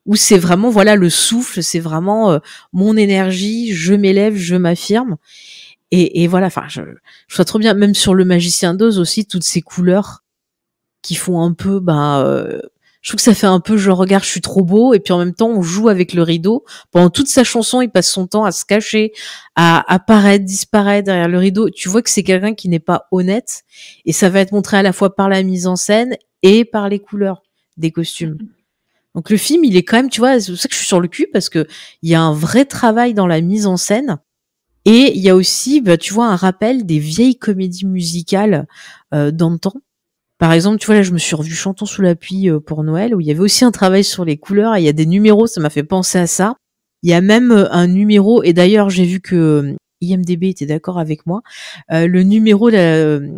où c'est vraiment, voilà, le souffle, c'est vraiment mon énergie, je m'élève, je m'affirme. Et voilà, enfin, je trouve trop bien, même sur le Magicien d'Oz aussi, toutes ces couleurs qui font un peu, je trouve que ça fait un peu, je regarde, je suis trop beau, et puis en même temps, on joue avec le rideau. Pendant toute sa chanson, il passe son temps à se cacher, à apparaître, disparaître derrière le rideau. Tu vois que c'est quelqu'un qui n'est pas honnête, et ça va être montré à la fois par la mise en scène et par les couleurs des costumes. Donc le film, il est quand même, tu vois, c'est pour ça que je suis sur le cul, parce que il y a un vrai travail dans la mise en scène. Et il y a aussi, tu vois, un rappel des vieilles comédies musicales d'antan. Par exemple, tu vois, là, je me suis revue Chantons sous la pluie pour Noël, où il y avait aussi un travail sur les couleurs, et il y a des numéros, ça m'a fait penser à ça. Il y a même un numéro, et d'ailleurs, j'ai vu que IMDb était d'accord avec moi, le numéro de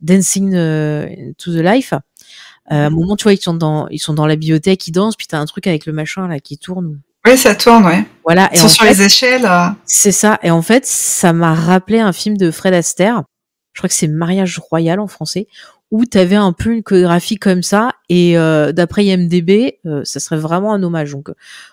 Dancing to the Life. À un moment, tu vois, ils sont dans la bibliothèque, ils dansent, puis t'as un truc avec le machin là qui tourne. Oui, ça tourne, ouais. Voilà. Ils sont sur les échelles. C'est ça. Et en fait, ça m'a rappelé un film de Fred Astaire. Je crois que c'est Mariage Royal en français, où t'avais un peu une chorégraphie comme ça. Et d'après IMDb, ça serait vraiment un hommage. Donc,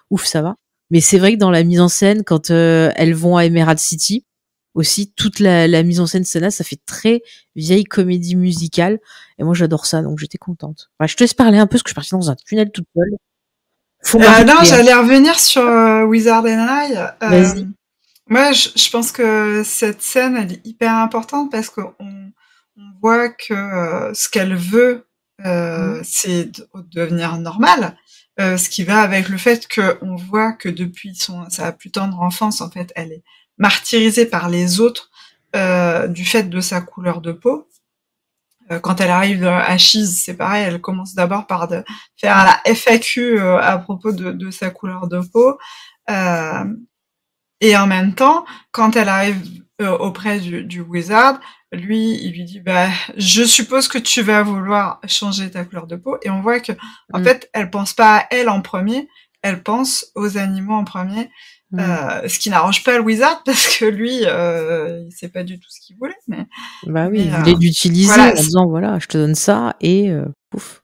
ouf, ça va. Mais c'est vrai que dans la mise en scène, quand elles vont à Emerald City, aussi toute la mise en scène là, ça fait très vieille comédie musicale. Et moi, j'adore ça, donc j'étais contente. Enfin, je te laisse parler un peu, parce que je suis partie dans un tunnel toute seule. Non, j'allais revenir sur Wizard and I. Vas-y. Moi, je pense que cette scène, elle est hyper importante parce qu'on on voit que ce qu'elle veut, c'est devenir normale. Ce qui va avec le fait qu'on voit que depuis sa plus tendre enfance, en fait, elle est martyrisée par les autres du fait de sa couleur de peau. Quand elle arrive à Cheese, c'est pareil, elle commence d'abord par faire la FAQ à propos de sa couleur de peau. Et en même temps, quand elle arrive auprès du wizard, lui, il lui dit, bah, je suppose que tu vas vouloir changer ta couleur de peau. Et on voit que, en fait, elle pense pas à elle en premier, elle pense aux animaux en premier. Ce qui n'arrange pas le wizard parce que lui, il sait pas du tout ce qu'il voulait. Bah oui, il voulait l'utiliser voilà, en disant voilà, je te donne ça et pouf.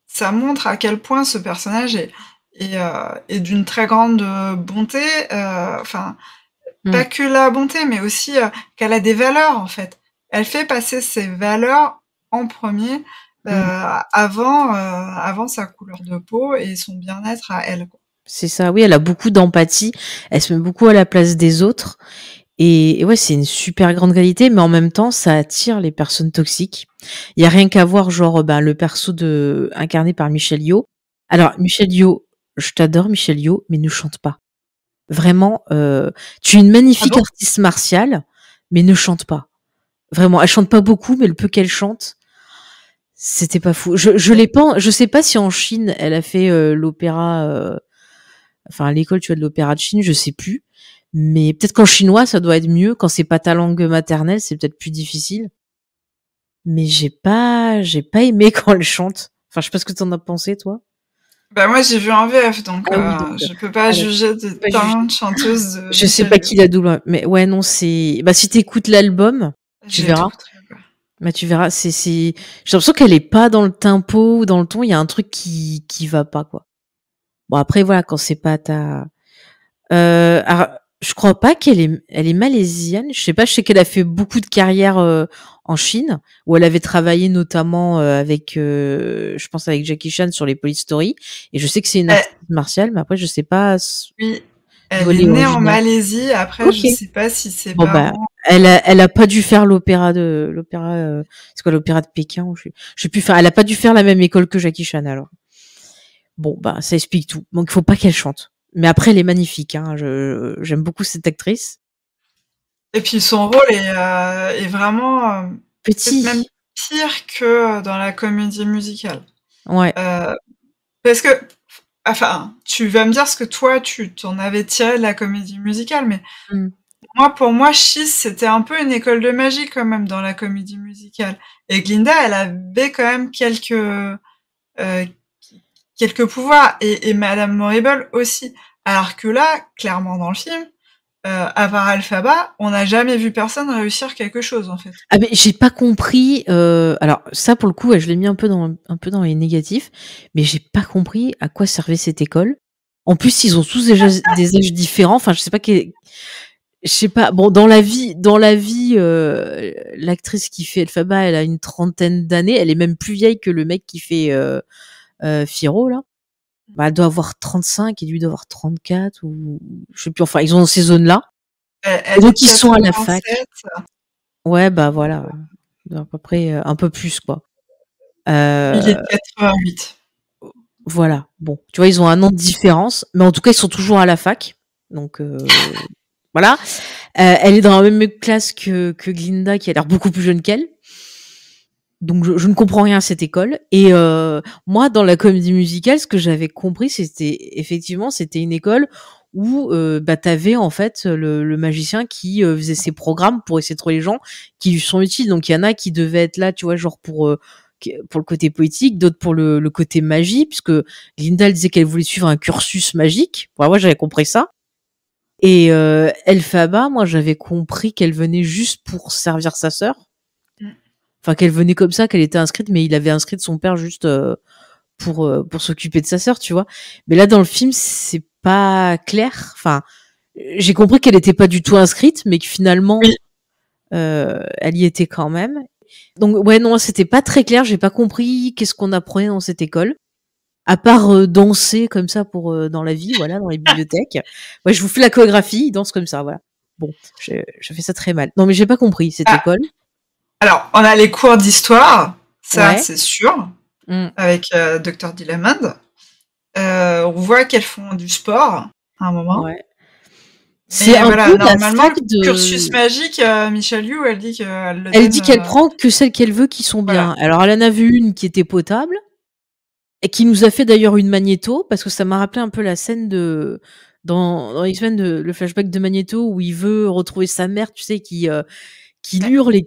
Ça montre à quel point ce personnage est d'une très grande bonté. Enfin, pas que la bonté, mais aussi qu'elle a des valeurs en fait. Elle fait passer ses valeurs en premier avant sa couleur de peau et son bien-être à elle, quoi. C'est ça, oui, elle a beaucoup d'empathie, elle se met beaucoup à la place des autres, et ouais, c'est une super grande qualité, mais en même temps, ça attire les personnes toxiques. Il y a rien qu'à voir, genre, le perso incarné par Michelle Yeoh. Alors, Michelle Yeoh, je t'adore, Michelle Yeoh, mais ne chante pas. Vraiment, tu es une magnifique artiste martiale, mais ne chante pas. Vraiment, elle chante pas beaucoup, mais le peu qu'elle chante, c'était pas fou. Je sais pas si en Chine, elle a fait l'opéra, enfin l'école de l'opéra de Chine, je sais plus, mais peut-être qu'en chinois ça doit être mieux. Quand c'est pas ta langue maternelle, c'est peut-être plus difficile. Mais j'ai pas aimé quand elle chante. Enfin, je sais pas ce que t'en as pensé, toi. Bah moi j'ai vu en VF, donc je peux pas juger de talent de chanteuse. Je sais pas qui la double, mais ouais, non, c'est. Bah si t'écoutes l'album, tu verras. Bah tu verras, j'ai l'impression qu'elle est pas dans le tempo ou dans le ton. Il y a un truc qui va pas, quoi. Bon, après, voilà, quand c'est pas ta... alors, je crois pas elle est malaisienne. Je sais pas, je sais qu'elle a fait beaucoup de carrière en Chine, où elle avait travaillé notamment avec, je pense avec Jackie Chan sur les Police Story. Et je sais que c'est une artiste martiale, mais après, je sais pas... Oui, elle est née en Malaisie. Après, je sais pas si c'est elle a pas dû faire c'est quoi, l'opéra de Pékin, ou je sais plus, enfin, elle a pas dû faire la même école que Jackie Chan, alors. Bon, bah, ça explique tout. Donc, il faut pas qu'elle chante. Mais après, elle est magnifique, hein. J'aime beaucoup cette actrice. Et puis, son rôle est vraiment petit, même pire que dans la comédie musicale. Ouais. Parce que, enfin, tu vas me dire ce que toi, tu t'en avais tiré de la comédie musicale, mais pour moi, Cheese, c'était un peu une école de magie quand même dans la comédie musicale. Et Glinda, elle avait quand même quelques pouvoirs, et Madame Morrible aussi. Alors que là, clairement dans le film, à part Elphaba, on n'a jamais vu personne réussir quelque chose, en fait. Ah mais j'ai pas compris. Alors ça, pour le coup, ouais, je l'ai mis un peu dans les négatifs, mais j'ai pas compris à quoi servait cette école. En plus, ils ont tous des âges différents. Enfin, je sais pas je sais pas. Bon, dans la vie, l'actrice qui fait Elphaba, elle a une trentaine d'années. Elle est même plus vieille que le mec qui fait Firo, là. Bah, elle doit avoir 35 et lui doit avoir 34 ou je sais plus. Enfin, ils ont ces zones-là. Donc ils sont à la fac. Ouais, bah voilà, à peu près un peu plus, quoi. Il est de 88. Voilà. Bon, tu vois, ils ont un an de différence, mais en tout cas, ils sont toujours à la fac. Donc voilà. Elle est dans la même classe que Glinda, qui a l'air beaucoup plus jeune qu'elle. Donc je ne comprends rien à cette école. Et moi, dans la comédie musicale, ce que j'avais compris, c'était une école où t'avais en fait le magicien qui faisait ses programmes pour essayer de trouver les gens qui lui sont utiles. Donc il y en a qui devaient être là, tu vois, genre pour le côté poétique, d'autres pour le côté magie, puisque Glinda disait qu'elle voulait suivre un cursus magique. Voilà, moi j'avais compris ça. Et Elphaba, moi j'avais compris qu'elle venait juste pour servir sa sœur. Enfin, qu'elle venait comme ça, qu'elle était inscrite, mais il avait inscrit de son père juste pour s'occuper de sa sœur, tu vois. Mais là, dans le film, c'est pas clair. Enfin, j'ai compris qu'elle était pas du tout inscrite, mais que finalement, elle y était quand même. Donc, ouais, non, c'était pas très clair. J'ai pas compris qu'est-ce qu'on apprenait dans cette école. À part danser comme ça dans la vie, voilà, dans les bibliothèques. Ouais, je vous fais la chorégraphie, ils dansent comme ça, voilà. Bon, je fais ça très mal. Non, mais j'ai pas compris cette école. Alors, on a les cours d'histoire, ça Ouais. c'est sûr, avec Dr. Diamond. On voit qu'elles font du sport à un moment. Ouais. Mais C'est un voilà, peu la normalement, fac le cursus magique, Michelle Yeoh, elle dit qu'elle le Elle donne. dit qu'elle prend que celles qu'elle veut qui sont bien. Voilà. Alors, elle en a vu une qui était potable et qui nous a fait d'ailleurs une Magnéto, parce que ça m'a rappelé un peu la scène dans X-Men, le flashback de Magnéto où il veut retrouver sa mère, tu sais, qui hurle et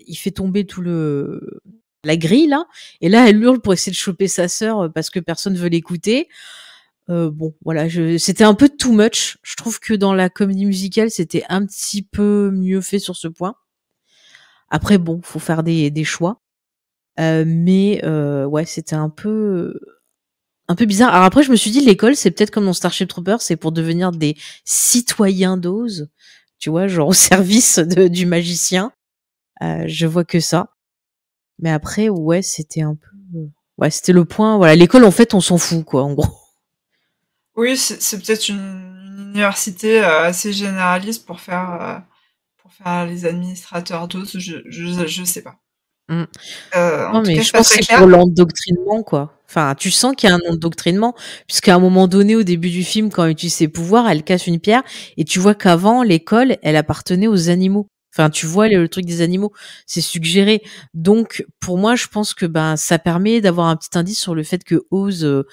il fait tomber tout la grille là. Et là, elle hurle pour essayer de choper sa sœur parce que personne veut l'écouter. Bon, voilà, c'était un peu too much. Je trouve que dans la comédie musicale, c'était un petit peu mieux fait sur ce point. Après, bon, faut faire des choix. Mais ouais, c'était un peu bizarre. Alors après, je me suis dit, l'école, c'est peut-être comme dans Starship Troopers, c'est pour devenir des citoyens d'Oz, tu vois, genre au service du magicien. Je vois que ça. Mais après, ouais, c'était un peu... Ouais, c'était le point. Voilà, l'école, en fait, on s'en fout, quoi, en gros. Oui, c'est peut-être une université assez généraliste pour faire les administrateurs d'os, je sais pas. En Non, tout mais cas, je c'est pas pense que très c'est clair. pour l'endoctrinement, quoi. Enfin, tu sens qu'il y a un endoctrinement, puisqu'à un moment donné, au début du film, quand elle utilise ses pouvoirs, elle casse une pierre, et tu vois qu'avant, l'école, elle appartenait aux animaux. Enfin, tu vois le truc des animaux, c'est suggéré. Donc, pour moi, je pense que ben ça permet d'avoir un petit indice sur le fait que Oz,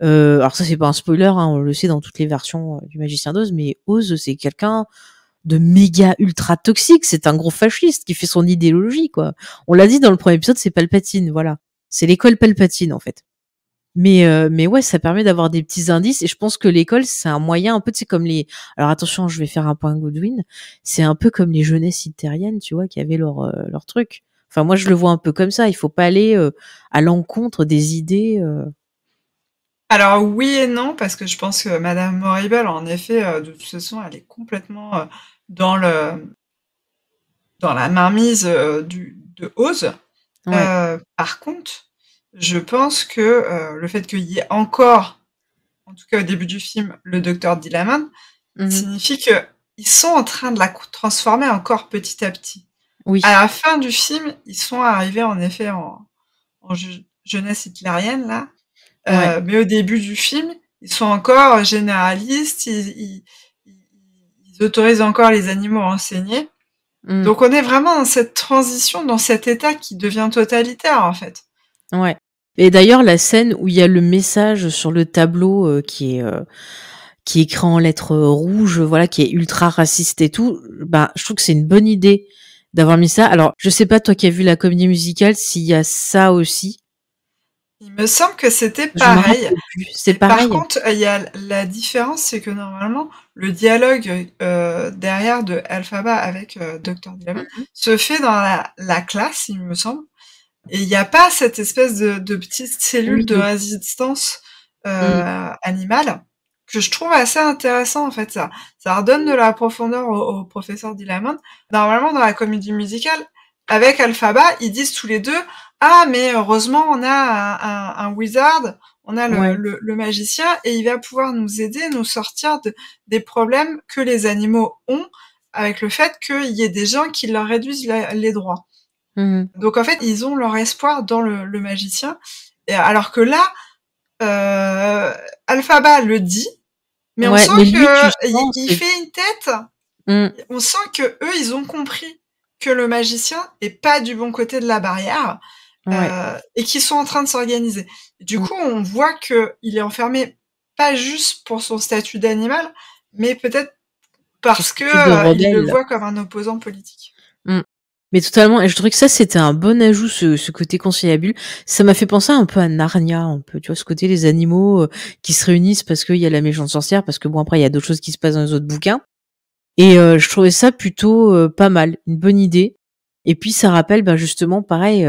alors ça c'est pas un spoiler, hein, on le sait dans toutes les versions du Magicien d'Oz, mais Oz c'est quelqu'un de méga ultra toxique, c'est un gros fasciste qui fait son idéologie, quoi. On l'a dit dans le premier épisode, c'est Palpatine, voilà. C'est l'école Palpatine, en fait. Mais ouais, ça permet d'avoir des petits indices, et je pense que l'école, c'est un moyen un peu, c'est comme alors attention, je vais faire un point Godwin, c'est un peu comme les jeunesses hitlériennes, tu vois, qui avaient leur truc. Enfin, moi, je le vois un peu comme ça, il faut pas aller à l'encontre des idées. Alors oui et non, parce que je pense que Madame Moribel, en effet, de toute façon, elle est complètement dans la mainmise de Oz. Ouais. Par contre, je pense que le fait qu'il y ait encore, en tout cas au début du film, le docteur Diamond, signifie qu'ils sont en train de la transformer encore petit à petit. Oui. À la fin du film, ils sont arrivés en effet en jeunesse hitlérienne, là. Ouais. Mais au début du film, ils sont encore généralistes, ils autorisent encore les animaux à enseigner. Donc on est vraiment dans cette transition, dans cet état qui devient totalitaire, en fait. Ouais. Et d'ailleurs, la scène où il y a le message sur le tableau qui est écrit en lettres rouges, voilà, qui est ultra raciste et tout, bah, je trouve que c'est une bonne idée d'avoir mis ça. Alors, je sais pas, toi qui as vu la comédie musicale, s'il y a ça aussi. Il me semble que c'était Je me pareil. rappelle plus. C'est Par pareil. contre, il y a la différence, c'est que normalement, le dialogue derrière de Elphaba avec Dr. Diamond se fait dans la classe, il me semble. Et il n'y a pas cette espèce de petite cellule de résistance animale que je trouve assez intéressant, en fait, ça. Ça redonne de la profondeur au professeur Diamond. Normalement, dans la comédie musicale, avec Elphaba, ils disent tous les deux « Ah, mais heureusement, on a un wizard, on a le magicien, et il va pouvoir nous aider, nous sortir des problèmes que les animaux ont avec le fait qu'il y ait des gens qui leur réduisent les droits. » Donc en fait, ils ont leur espoir dans le magicien, et alors que là, Elphaba le dit, mais on sent qu'il fait une tête. On sent que eux, ils ont compris que le magicien est pas du bon côté de la barrière, et qu'ils sont en train de s'organiser. Du coup, on voit que il est enfermé pas juste pour son statut d'animal, mais peut-être parce que il le voit comme un opposant politique. Mais totalement, et je trouvais que ça c'était un bon ajout, ce côté conciliabule. Ça m'a fait penser un peu à Narnia, un peu, tu vois, ce côté les animaux qui se réunissent parce qu'il y a la méchante sorcière, parce que bon après il y a d'autres choses qui se passent dans les autres bouquins. Et je trouvais ça plutôt pas mal, une bonne idée. Et puis ça rappelle justement pareil,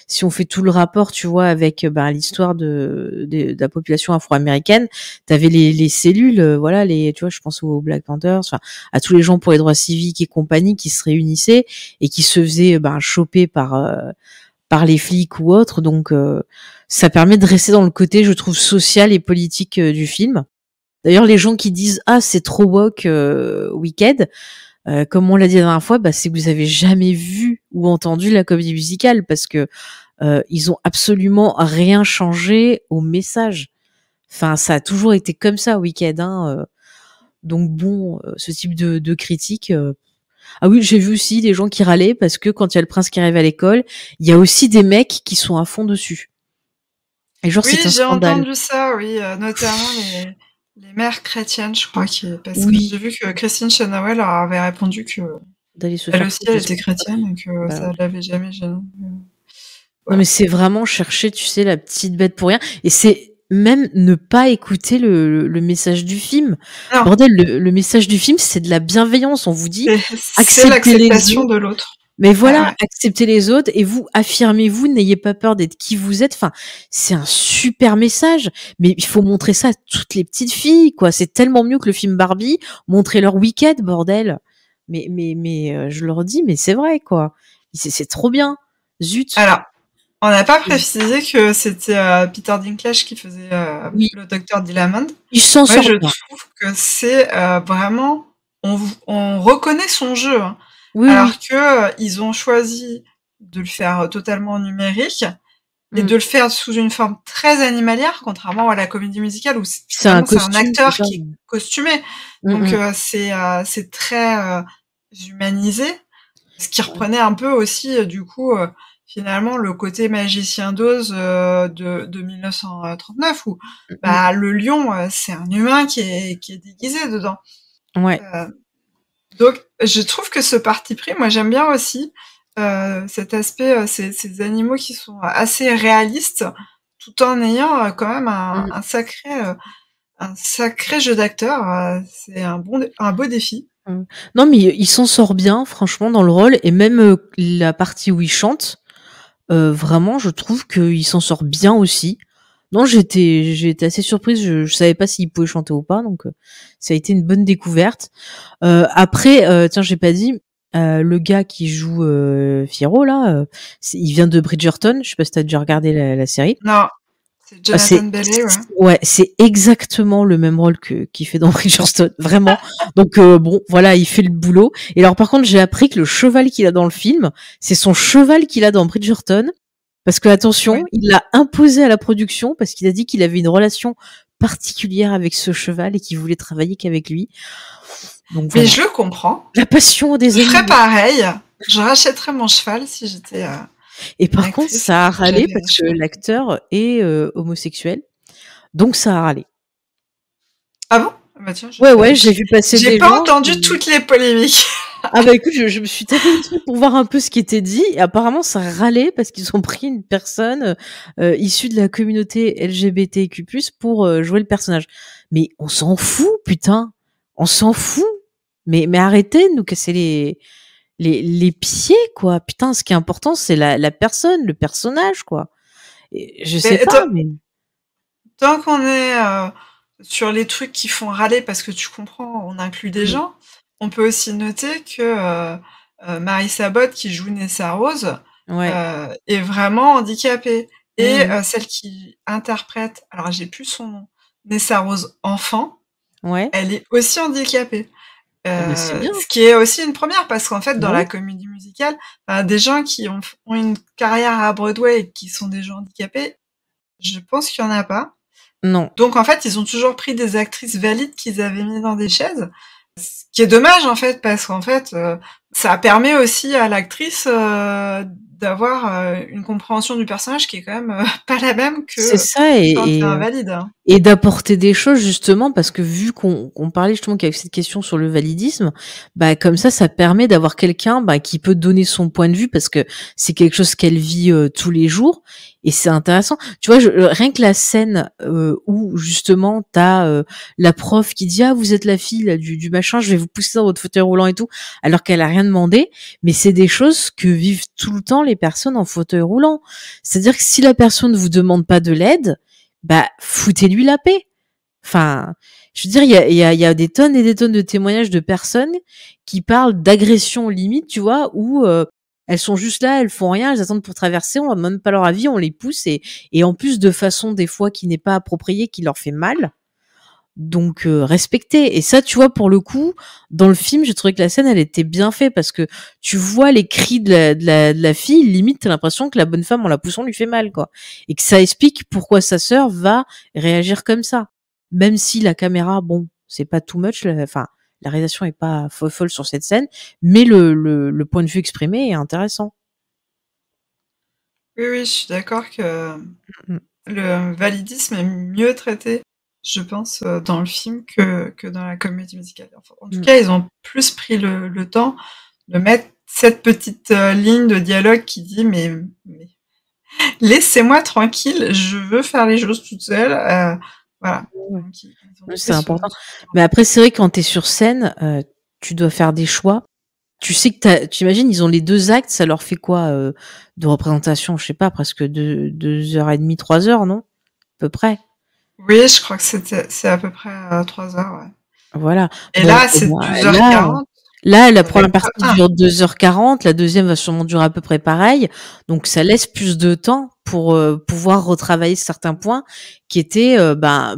si on fait tout le rapport, tu vois, avec l'histoire de la population afro-américaine, t'avais les cellules, voilà, tu vois, je pense aux Black Panthers, enfin à tous les gens pour les droits civiques et compagnie qui se réunissaient et qui se faisaient choper par les flics ou autres. Donc ça permet de rester dans le côté, je trouve, social et politique du film. D'ailleurs, les gens qui disent c'est trop woke, Wicked, Comme on l'a dit la dernière fois, c'est que vous avez jamais vu ou entendu la comédie musicale parce que ils ont absolument rien changé au message. Enfin, ça a toujours été comme ça, Wicked. Donc bon, ce type de critique. Ah oui, j'ai vu aussi des gens qui râlaient parce que quand il y a le prince qui arrive à l'école, il y a aussi des mecs qui sont à fond dessus. Et genre, Oui, c'est un j'ai scandale. entendu ça, oui, notamment les mères chrétiennes, je crois, parce que Oui. j'ai vu que Christine Chenoweth leur avait répondu que D'aller se elle faire aussi, foutre, elle je sais était pas. chrétienne et que Bah ça ouais. l'avait jamais gênée. Non, Voilà. mais c'est vraiment chercher, tu sais, la petite bête pour rien. Et c'est même ne pas écouter le message du film. Non, Bordel, le message du film, c'est de la bienveillance. On vous dit, c'est acceptez les l'acceptation autres. de l'autre. Mais voilà, Ouais. acceptez les autres et vous, affirmez-vous, n'ayez pas peur d'être qui vous êtes. Enfin, c'est un super message, mais il faut montrer ça à toutes les petites filles, quoi. C'est tellement mieux que le film Barbie. Montrez-leur Wicked, bordel. Mais je leur dis, mais c'est vrai, quoi. C'est trop bien. Zut. Alors, on n'a pas précisé que c'était Peter Dinklage qui faisait Oui. le docteur Dillamond. Il s'en Moi, sort je bien. trouve que c'est vraiment... On reconnaît son jeu, hein. Oui, Alors oui. que ils ont choisi de le faire totalement numérique et Mm. de le faire sous une forme très animalière, contrairement à la comédie musicale où C'est un finalement c'est un costume, acteur c'est ça. qui est costumé. Mm, Donc mm. c'est très humanisé, ce qui reprenait un peu aussi du coup finalement le côté magicien d'Oz de 1939 où Mm, le lion c'est un humain qui est déguisé dedans. mm. Ouais. Donc, je trouve que ce parti pris, moi j'aime bien aussi cet aspect, ces animaux qui sont assez réalistes, tout en ayant quand même Mm. un sacré jeu d'acteur. C'est un beau défi. Mm. Non, mais il s'en sort bien, franchement, dans le rôle. Et même la partie où il chante, vraiment, je trouve qu'il s'en sort bien aussi. Non, j'ai été assez surprise. Je savais pas s'il pouvait chanter ou pas, donc ça a été une bonne découverte. Après, tiens, j'ai pas dit, le gars qui joue Firo là, il vient de Bridgerton. Je sais pas si t'as déjà regardé la série. Non, c'est Jonathan Bailey, ouais. Ouais, c'est exactement le même rôle qu'il fait dans Bridgerton, vraiment. Donc bon, voilà, il fait le boulot. Et alors par contre, j'ai appris que le cheval qu'il a dans le film, c'est son cheval qu'il a dans Bridgerton. Parce que attention, Ouais. il l'a imposé à la production parce qu'il a dit qu'il avait une relation particulière avec ce cheval et qu'il voulait travailler qu'avec lui. Donc Mais voilà. je le comprends. La passion des Je ferais animaux. pareil. Je rachèterais mon cheval si j'étais Et par une contre, actrice ça a et que râlé j'avais un parce que cheval. l'acteur est homosexuel. Donc ça a râlé. Ah bon? Bah tiens, Ouais, j'ai vu passer j'ai des pas gens. entendu toutes les polémiques. Ah bah écoute, je me suis tapé le truc pour voir un peu ce qui était dit et apparemment ça râlait parce qu'ils ont pris une personne issue de la communauté LGBTQ+ pour jouer le personnage. Mais on s'en fout, putain. On s'en fout. Mais arrêtez de nous casser les pieds, quoi. Putain, ce qui est important, c'est la personne, le personnage, quoi. Et je sais Mais pas, mais... tant qu'on est sur les trucs qui font râler, parce que tu comprends, on inclut des gens, on peut aussi noter que Marie Sabotte, qui joue Nessa Rose, Ouais. est vraiment handicapée. Et Mhm. celle qui interprète, alors j'ai plus son nom, Nessa Rose enfant, Ouais. elle est aussi handicapée. Ah bah c'est bien. Ce qui est aussi une première, parce qu'en fait, dans Bah la oui. comédie musicale, des gens qui ont une carrière à Broadway et qui sont des gens handicapés, je pense qu'il y en a pas. Non. Donc en fait, ils ont toujours pris des actrices valides qu'ils avaient mis dans des chaises. Ce qui est dommage en fait, parce qu'en fait, ça permet aussi à l'actrice d'avoir une compréhension du personnage qui est quand même pas la même C'est que ça quand t'es invalide. Hein. et d'apporter des choses justement parce que vu qu'on parlait justement qu'il y avait cette question sur le validisme, bah comme ça permet d'avoir quelqu'un qui peut donner son point de vue parce que c'est quelque chose qu'elle vit tous les jours et c'est intéressant. Tu vois, rien que la scène où justement t'as la prof qui dit vous êtes la fille là, du machin, je vais vous pousser dans votre fauteuil roulant et tout, alors qu'elle a rien demandé, mais c'est des choses que vivent tout le temps les personnes en fauteuil roulant. C'est-à-dire que si la personne ne vous demande pas de l'aide, foutez-lui la paix. Enfin, je veux dire, il y a des tonnes et des tonnes de témoignages de personnes qui parlent d'agression limite, tu vois, où elles sont juste là, elles font rien, elles attendent pour traverser, on demande pas leur avis, on les pousse et en plus de façon des fois qui n'est pas appropriée, qui leur fait mal. Donc respecter. Et ça, tu vois, pour le coup, dans le film, j'ai trouvé que la scène, elle était bien faite parce que tu vois les cris de la fille, limite, t'as l'impression que la bonne femme en la poussant lui fait mal, quoi. Et que ça explique pourquoi sa sœur va réagir comme ça. Même si la caméra, bon, c'est pas too much, enfin, la réalisation est pas folle sur cette scène, mais le point de vue exprimé est intéressant. Oui, oui, je suis d'accord que Mm. le validisme est mieux traité, je pense, dans le film que dans la comédie musicale. Enfin, en tout Mm. cas, ils ont plus pris le temps de mettre cette petite ligne de dialogue qui dit mais laissez-moi tranquille, je veux faire les choses toute seule. Voilà. Ouais. Donc, ils ont Oui, fait c'est important. ce Mais après, c'est vrai que quand t'es sur scène, tu dois faire des choix. Tu sais que tu imagines, ils ont les 2 actes, ça leur fait quoi de représentation? Je sais pas, presque 2h30, 3 heures, non? À peu près. Oui, je crois que c'est à peu près 3 heures, ouais. Voilà. Et Bon, là, et c'est ben, 2h40 là, la avec première partie un. dure 2h40, la deuxième va sûrement durer à peu près pareil. Donc ça laisse plus de temps pour pouvoir retravailler certains points qui étaient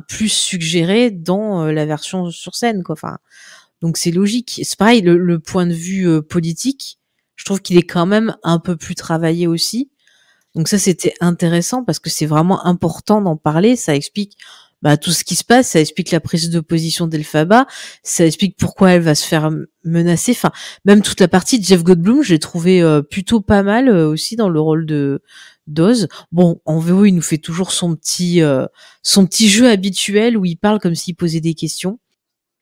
plus suggérés dans la version sur scène, quoi. Enfin, donc c'est logique. C'est pareil, le point de vue politique, je trouve qu'il est quand même un peu plus travaillé aussi. Donc ça, c'était intéressant parce que c'est vraiment important d'en parler. Ça explique tout ce qui se passe, ça explique la prise de position d'Elphaba, ça explique pourquoi elle va se faire menacer. Enfin, même toute la partie de Jeff Goldblum, je l'ai trouvé plutôt pas mal aussi dans le rôle de d'Oz. Bon, en VO, il nous fait toujours son petit jeu habituel où il parle comme s'il posait des questions.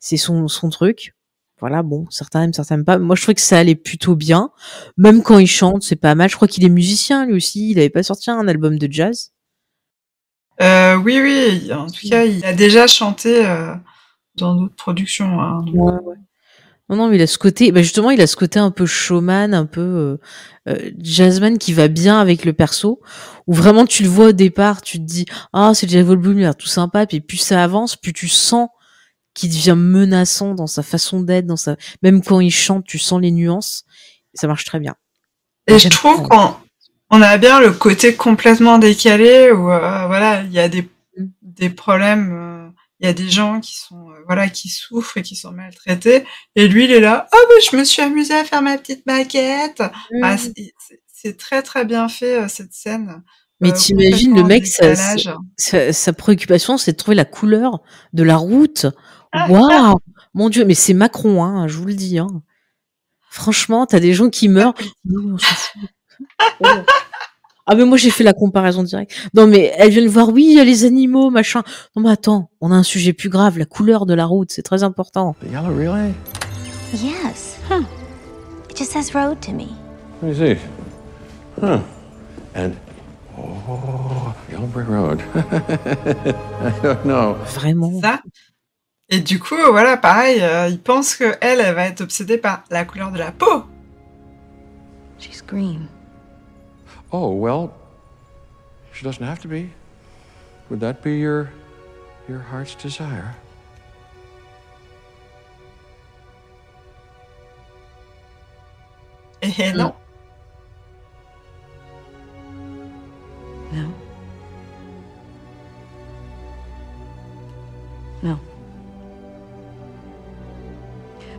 C'est son truc. Voilà, bon, certains aiment, certains aiment pas. Moi, je trouvais que ça allait plutôt bien. Même quand il chante, c'est pas mal. Je crois qu'il est musicien, lui aussi. Il avait pas sorti un album de jazz. Oui, oui, en tout cas, il a déjà chanté dans d'autres productions. Hein, donc. Ouais. Non, mais il a ce côté, justement, il a ce côté un peu showman, un peu jazzman qui va bien avec le perso, où vraiment tu le vois au départ, tu te dis, ah, c'est Jeff Goldblum, il a l'air tout sympa, puis plus ça avance, plus tu sens qu'il devient menaçant dans sa façon d'être, même quand il chante, tu sens les nuances, et ça marche très bien. Et je trouve qu'on a bien le côté complètement décalé où voilà, il y a des problèmes, il y a des gens qui sont qui souffrent et qui sont maltraités, et lui il est là, je me suis amusé à faire ma petite maquette. Enfin, c'est très très bien fait cette scène. Mais t'imagines le mec, sa préoccupation, c'est de trouver la couleur de la route. Waouh, mon Dieu, mais c'est Macron, hein, je vous le dis. Hein. Franchement, t'as des gens qui meurent. Non, on s'en fout. Ah mais moi j'ai fait la comparaison directe. Non mais elle vient de voir, oui, il y a les animaux, machin. Non mais attends, on a un sujet plus grave, la couleur de la route, c'est très important. The yellow relay? Yes. It just says road to me. Let me see. Huh. And Yellow Brick Road. I don't know. Vraiment. Ça. Et du coup, voilà, pareil, il pense que elle va être obsédée par la couleur de la peau. She's green. Oh, well, she doesn't have to be. Would that be your heart's desire? Et non. No. No.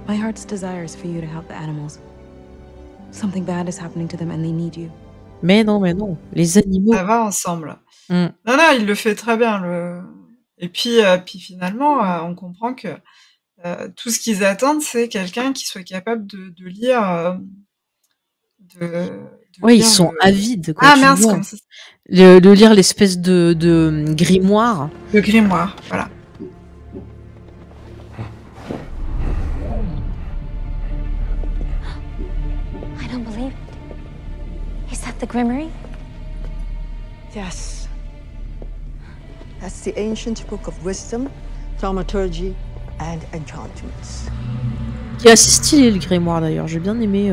My heart's desire is for you to help the animals. Something bad is happening to them and they need you. Mais non, les animaux. Ça va ensemble. Non, il le fait très bien. Et puis finalement, on comprend que tout ce qu'ils attendent, c'est quelqu'un qui soit capable de lire. Ouais, ils sont avides. Quoi, ah mince, comme ça. De lire l'espèce de grimoire. Le grimoire, voilà. I don't believe it. Is that the Grimoire? Yes. That's the ancient book of wisdom, thaumaturgy, and enchantments. Qui est assez stylé le grimoire d'ailleurs, j'ai bien aimé.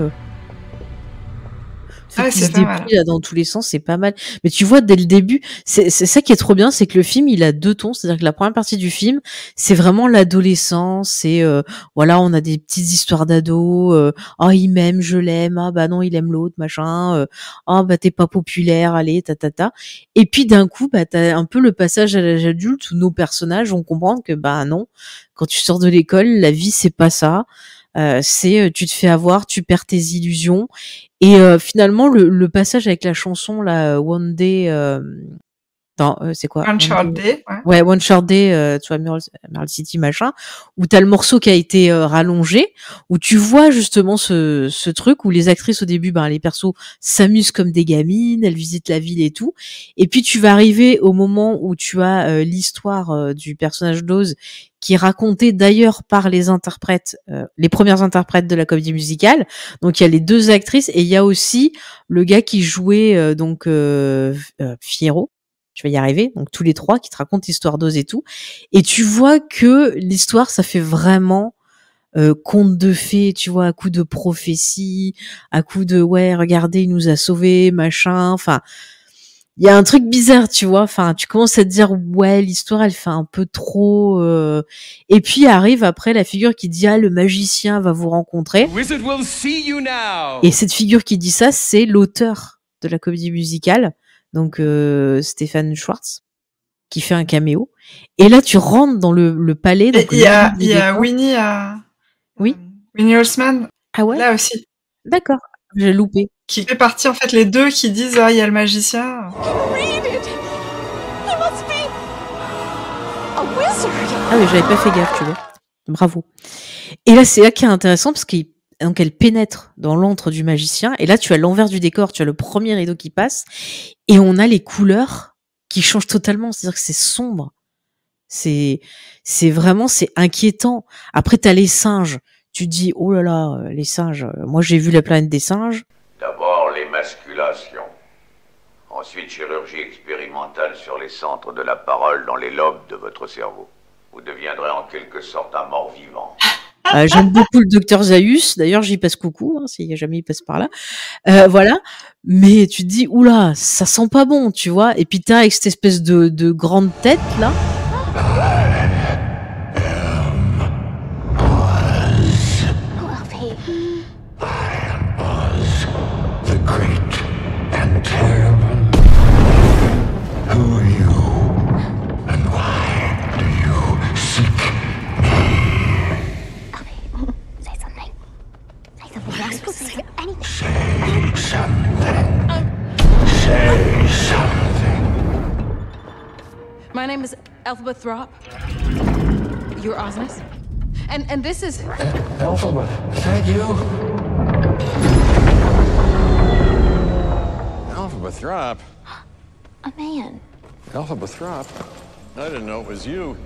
trucs Ouais, qui c'est se pas mal. déplient là dans tous les sens, c'est pas mal. Mais tu vois, dès le début, c'est ça qui est trop bien, c'est que le film, il a 2 tons. C'est-à-dire que la première partie du film, c'est vraiment l'adolescence, c'est, voilà, on a des petites histoires d'ados, «Oh, il m'aime, je l'aime. Ah bah non, il aime l'autre, machin. Oh bah t'es pas populaire, allez, ta ta ta». Et puis d'un coup, bah tu un peu le passage à l'âge adulte où nos personnages vont comprendre que, bah non, quand tu sors de l'école, la vie, c'est pas ça. C'est tu te fais avoir, tu perds tes illusions et finalement le passage avec la chanson là, One Day, attends, c'est quoi? One Uncharted Day, Day, ouais. ouais, One Short Day, tu vois, Emerald City machin, où t'as le morceau qui a été rallongé, où tu vois justement ce truc où les actrices au début, ben les persos s'amusent comme des gamines, elles visitent la ville et tout, et puis tu vas arriver au moment où tu as l'histoire du personnage d'Oz qui est racontée d'ailleurs par les interprètes, les premières interprètes de la comédie musicale. Donc il y a les 2 actrices et il y a aussi le gars qui jouait donc Fiyero. Je vais y arriver. Donc tous les 3 qui te racontent l'histoire d'Oz et tout. Et tu vois que l'histoire, ça fait vraiment conte de fées, tu vois, à coup de prophétie, à coup de ouais, regardez, il nous a sauvés, machin. Enfin, il y a un truc bizarre, tu vois. Enfin, tu commences à te dire ouais, l'histoire, elle fait un peu trop. Et puis arrive après la figure qui dit ah, le magicien va vous rencontrer. The wizard will see you now. Et cette figure qui dit ça, c'est l'auteur de la comédie musicale, donc Stephen Schwartz, qui fait un caméo. Et là, tu rentres dans le palais. Donc Il y a Winnie, oui, Winnie Holzman, ah ouais, là aussi, d'accord, j'ai loupé. qui fait partie en fait les 2 qui disent ah il y a le magicien. Ah oui, j'avais pas fait gaffe, tu vois. Bravo. Et là, c'est là qui est intéressant parce donc elle pénètre dans l'antre du magicien. Et là, tu as l'envers du décor, tu as le premier rideau qui passe, et on a les couleurs qui changent totalement. C'est-à-dire que c'est sombre. C'est vraiment, c'est inquiétant. Après, t'as les singes. Tu te dis, oh là là, les singes. Moi, j'ai vu La planète des singes. D'abord l'émasculation. Ensuite chirurgie expérimentale sur les centres de la parole dans les lobes de votre cerveau. Vous deviendrez en quelque sorte un mort-vivant. J'aime beaucoup le docteur Zaius. D'ailleurs, j'y passe coucou, hein, s'il y a jamais il passe par là. Voilà. Mais tu te dis, oula, ça sent pas bon, tu vois. Et puis t'as avec cette espèce de grande tête, là. My name is Elphaba Throp. You're Osmus. And this is... Elphaba, is that you? Elphaba Throp? A man. Elphaba Throp? I didn't know it was you.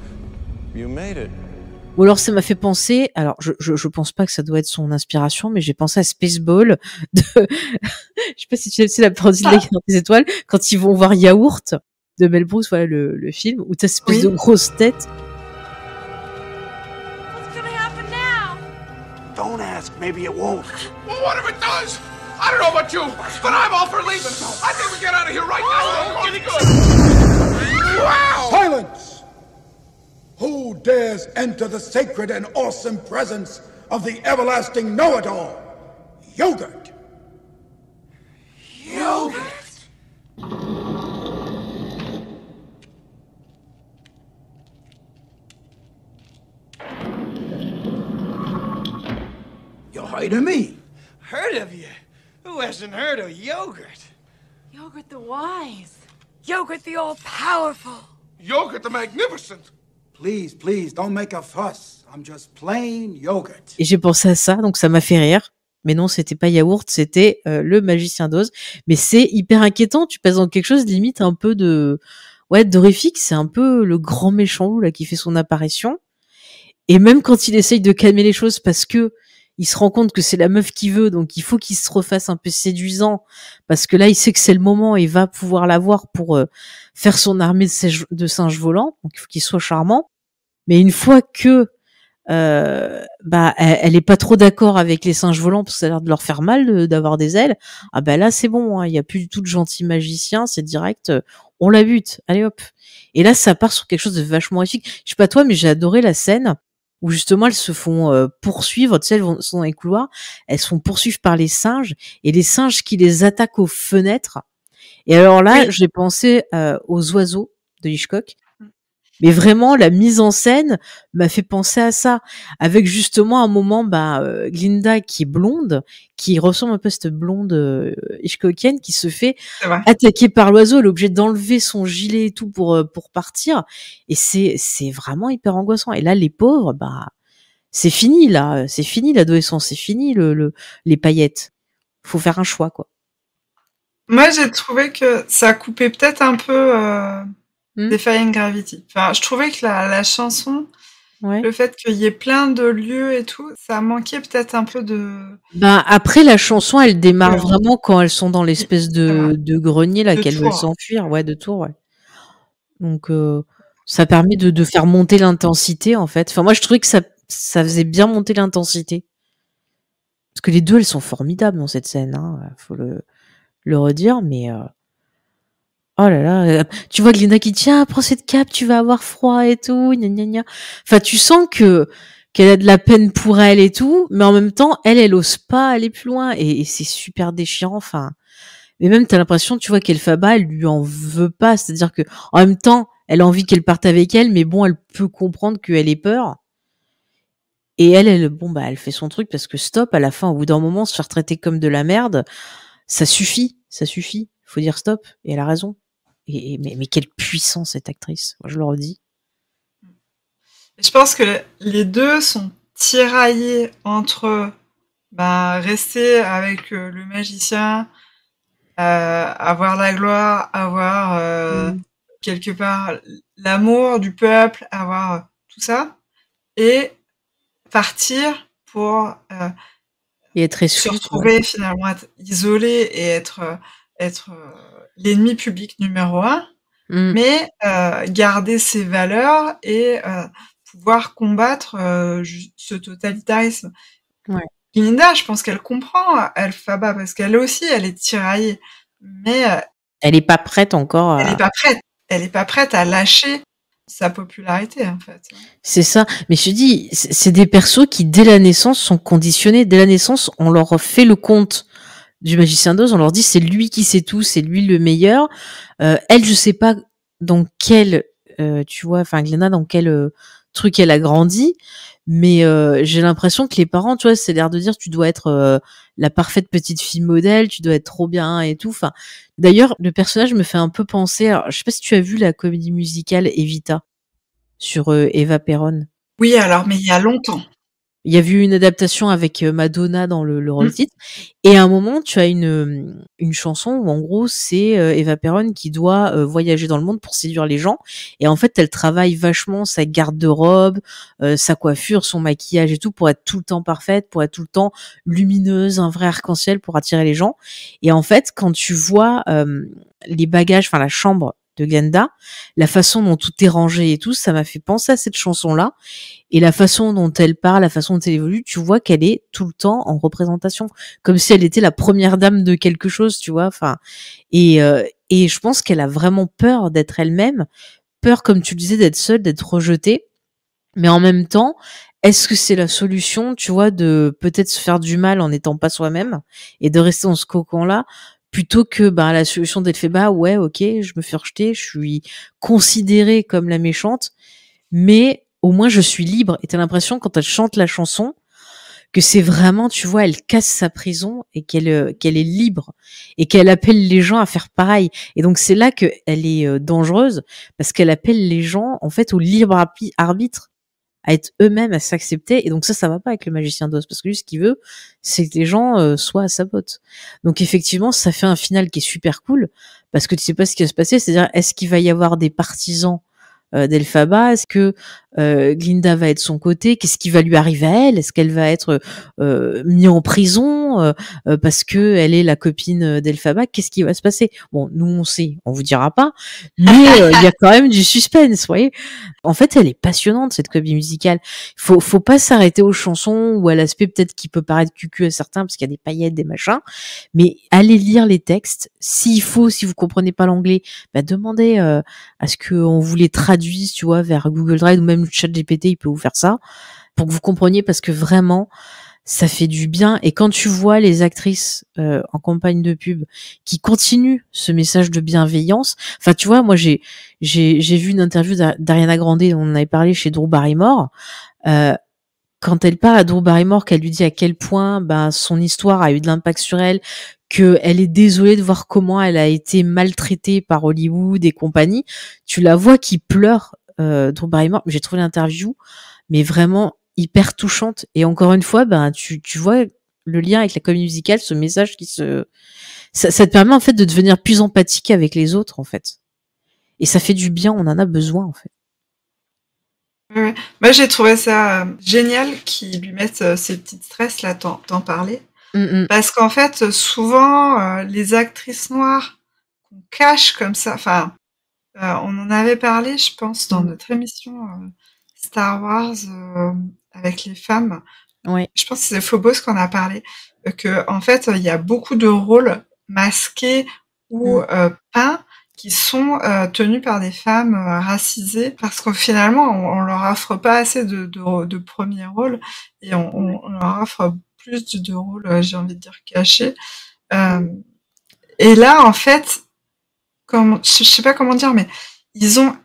You made it. Ou alors ça m'a fait penser, alors je pense pas que ça doit être son inspiration, mais j'ai pensé à Spaceball de, je sais pas si tu sais la parodie de La Guerre des Étoiles, quand ils vont voir Yaourt de Mel Brooks, voilà le film, où t'as cette espèce de grosse tête. What's gonna happen now? Don't ask, maybe it won't. Well, what if it does? I don't know about you, but I'm all for leaving. I think we get out of here right now. Really good. Wow! Silence! Who dares enter the sacred and awesome presence of the everlasting know-it-all? Yogurt! Yogurt? You're heard of me. Heard of you? Who hasn't heard of yogurt? Yogurt the Wise. Yogurt the All-Powerful. Yogurt the Magnificent. Please, please, don't make a fuss. I'm just plain yogurt. Et j'ai pensé à ça, donc ça m'a fait rire. Mais non, c'était pas Yaourt, c'était le magicien d'Oz. Mais c'est hyper inquiétant, tu passes dans quelque chose limite un peu d'horrifique. C'est un peu le grand méchant loup là qui fait son apparition. Et même quand il essaye de calmer les choses parce que il se rend compte que c'est la meuf qu'il veut, donc il faut qu'il se refasse un peu séduisant, parce que là, il sait que c'est le moment et il va pouvoir l'avoir pour faire son armée de singes volants, donc il faut qu'il soit charmant. Mais une fois que bah elle est pas trop d'accord avec les singes volants parce que ça a l'air de leur faire mal d'avoir des ailes. Ah bah là c'est bon, hein, il y a plus du tout de gentil magicien, c'est direct, on la bute, allez hop. Et là ça part sur quelque chose de vachement épique. Je sais pas toi, mais j'ai adoré la scène où justement elles se font poursuivre, tu sais, sont dans les couloirs, elles se font poursuivre par les singes et les singes qui les attaquent aux fenêtres. Et alors là, Oui. j'ai pensé aux oiseaux de Hitchcock. Mais vraiment, la mise en scène m'a fait penser à ça, avec justement un moment, Glinda qui est blonde, qui ressemble un peu à cette blonde Hitchcockienne, qui se fait C'est vrai. attaquer par l'oiseau, elle est obligée d'enlever son gilet et tout pour partir, et c'est vraiment hyper angoissant. Et là, les pauvres, c'est fini là, c'est fini l'adolescence, c'est fini les paillettes. Faut faire un choix quoi. Moi, j'ai trouvé que ça coupait peut-être un peu Defying Gravity. Enfin, je trouvais que la chanson, Ouais. le fait qu'il y ait plein de lieux et tout, ça manquait peut-être un peu de... Après la chanson, elle démarre Ouais. vraiment quand elles sont dans l'espèce C'est vrai. de grenier là De qu'elles veulent Tours. s'enfuir, ouais, de Tours, ouais. Donc ça permet de faire monter l'intensité en fait. Enfin moi je trouvais que ça faisait bien monter l'intensité. Parce que les deux elles sont formidables dans cette scène, hein, faut le redire, mais oh là là, tu vois Glinda qui dit ah prends cette cape, tu vas avoir froid et tout, gna gna gna. Enfin tu sens qu'elle a de la peine pour elle et tout, mais en même temps elle ose pas aller plus loin et c'est super déchirant. Enfin, mais même t'as l'impression, tu vois qu'Elphaba elle lui en veut pas, c'est-à-dire que en même temps elle a envie qu'elle parte avec elle, mais bon elle peut comprendre qu'elle ait peur. Et elle fait son truc parce que stop, à la fin, au bout d'un moment, se faire traiter comme de la merde, ça suffit. Faut dire stop. Et elle a raison. Mais quelle puissance cette actrice. Moi, je le redis. Je pense que les deux sont tiraillés entre rester avec le magicien, avoir la gloire, avoir quelque part l'amour du peuple, avoir tout ça, et partir pour et être se retrouver finalement être isolé et être l'ennemi public numéro 1, mais garder ses valeurs et pouvoir combattre ce totalitarisme. Ouais. Glinda, je pense qu'elle comprend Elphaba parce qu'elle aussi, elle est tiraillée, mais elle est pas prête encore à... Elle est pas prête à lâcher sa popularité, en fait. C'est ça. Mais je te dis, c'est des persos qui, dès la naissance, sont conditionnés. Dès la naissance, on leur fait le conte du Magicien d'Oz. On leur dit, c'est lui qui sait tout, c'est lui le meilleur. Elle, je sais pas dans quel, Glenna, dans quel truc elle a grandi. Mais j'ai l'impression que les parents, tu vois, c'est l'air de dire, tu dois être la parfaite petite fille modèle, tu dois être trop bien et tout. Enfin, d'ailleurs, le personnage me fait un peu penser. Alors, je sais pas si tu as vu la comédie musicale Evita sur Eva Perón. Oui, alors, mais il y a longtemps. Il y a eu une adaptation avec Madonna dans le rôle titre. Et à un moment, tu as une chanson où, en gros, c'est Eva Perón qui doit voyager dans le monde pour séduire les gens. Et en fait, elle travaille vachement sa garde-robe, sa coiffure, son maquillage et tout pour être tout le temps parfaite, pour être tout le temps lumineuse, un vrai arc-en-ciel pour attirer les gens. Et en fait, quand tu vois les bagages, enfin la chambre de Glenda, la façon dont tout est rangé et tout, ça m'a fait penser à cette chanson-là. Et la façon dont elle parle, la façon dont elle évolue, tu vois qu'elle est tout le temps en représentation, comme si elle était la première dame de quelque chose, tu vois. Enfin, et je pense qu'elle a vraiment peur d'être elle-même, peur, comme tu le disais, d'être seule, d'être rejetée. Mais en même temps, est-ce que c'est la solution, tu vois, de peut-être se faire du mal en n'étant pas soi-même et de rester dans ce cocon-là, plutôt que la solution d'être fait ouais, ok, je me fais rejeter, je suis considérée comme la méchante, mais au moins je suis libre. Et t'as l'impression quand elle chante la chanson que c'est vraiment, tu vois, elle casse sa prison et qu'elle est libre et qu'elle appelle les gens à faire pareil. Et donc c'est là que elle est dangereuse parce qu'elle appelle les gens en fait au libre arbitre, à être eux-mêmes, à s'accepter. Et donc ça va pas avec le Magicien d'Oz parce que lui ce qu'il veut c'est que les gens soient à sa botte. Donc effectivement ça fait un final qui est super cool parce que tu sais pas ce qui va se passer, c'est-à-dire est-ce qu'il va y avoir des partisans d'Elphaba, est-ce que Glinda va être de son côté, qu'est-ce qui va lui arriver à elle? Est-ce qu'elle va être mise en prison parce que elle est la copine d'Elphaba? Qu'est-ce qui va se passer? Bon, nous on sait, on vous dira pas, mais il y a quand même du suspense, vous voyez. En fait, elle est passionnante cette comédie musicale. Faut pas s'arrêter aux chansons ou à l'aspect peut-être qui peut paraître cucu à certains parce qu'il y a des paillettes, des machins, mais allez lire les textes. Si vous comprenez pas l'anglais, bah demandez à ce qu'on vous les traduise, tu vois, vers Google Drive ou même ChatGPT, il peut vous faire ça pour que vous compreniez, parce que vraiment ça fait du bien. Et quand tu vois les actrices en campagne de pub qui continuent ce message de bienveillance, enfin tu vois, moi j'ai vu une interview d'Ariana Grande, on en avait parlé chez Drew Barrymore, quand elle parle à Drew Barrymore, qu'elle lui dit à quel point son histoire a eu de l'impact sur elle, qu'elle est désolée de voir comment elle a été maltraitée par Hollywood et compagnie, tu la vois qui pleure, Drew Barrymore. J'ai trouvé l'interview mais vraiment hyper touchante. Et encore une fois, tu vois le lien avec la comédie musicale, ce message ça te permet en fait de devenir plus empathique avec les autres en fait. Et ça fait du bien, on en a besoin en fait. Ouais. Moi j'ai trouvé ça génial qu'ils lui mettent ces petites stresses là, t'en parlais. Parce qu'en fait, souvent, les actrices noires qu'on cache comme ça, enfin, on en avait parlé, je pense, dans notre émission Star Wars avec les femmes. Ouais. Je pense que c'est Phobos qu'on a parlé, que en fait, il y a beaucoup de rôles masqués ou peints qui sont tenus par des femmes racisées, parce que finalement, on leur offre pas assez de premiers rôles, et on leur offre plus de rôles, j'ai envie de dire, cachés. Et là, en fait, je sais pas comment dire, mais ils ont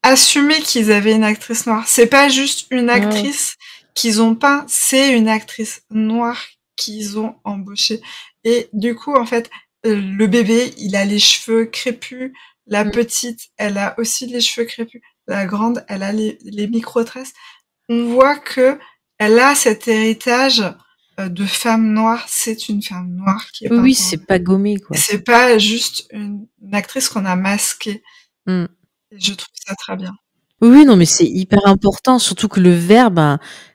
assumé qu'ils avaient une actrice noire. C'est pas juste une actrice qu'ils ont peint, c'est une actrice noire qu'ils ont embauchée. Et du coup, en fait, le bébé, il a les cheveux crépus. La petite, elle a aussi les cheveux crépus. La grande, elle a les micro-tresses. On voit que elle a cet héritage de femme noire. C'est une femme noire qui est peinte. Oui, c'est pas gommé, quoi. C'est pas juste une actrice qu'on a masquée. Et je trouve ça très bien. Oui, non, mais c'est hyper important, surtout que le vert,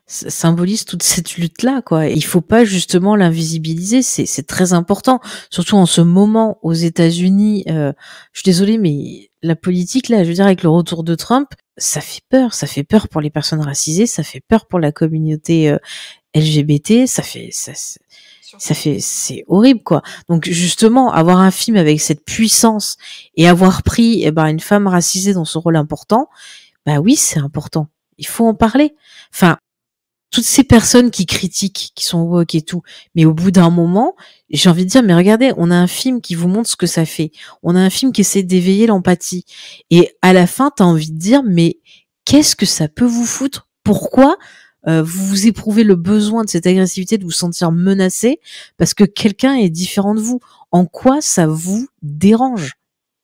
symbolise toute cette lutte-là, quoi. Il faut pas justement l'invisibiliser, c'est très important, surtout en ce moment aux États-Unis. Je suis désolée, mais la politique là, je veux dire, avec le retour de Trump, ça fait peur pour les personnes racisées, ça fait peur pour la communauté LGBT, c'est horrible, quoi. Donc justement, avoir un film avec cette puissance et avoir pris une femme racisée dans ce rôle important, oui, c'est important. Il faut en parler. Enfin, toutes ces personnes qui critiquent, qui sont woke et tout, mais au bout d'un moment, j'ai envie de dire, mais regardez, on a un film qui vous montre ce que ça fait. On a un film qui essaie d'éveiller l'empathie. Et à la fin, t'as envie de dire, mais qu'est-ce que ça peut vous foutre? Pourquoi vous éprouvez le besoin de cette agressivité, de vous sentir menacé parce que quelqu'un est différent de vous? En quoi ça vous dérange?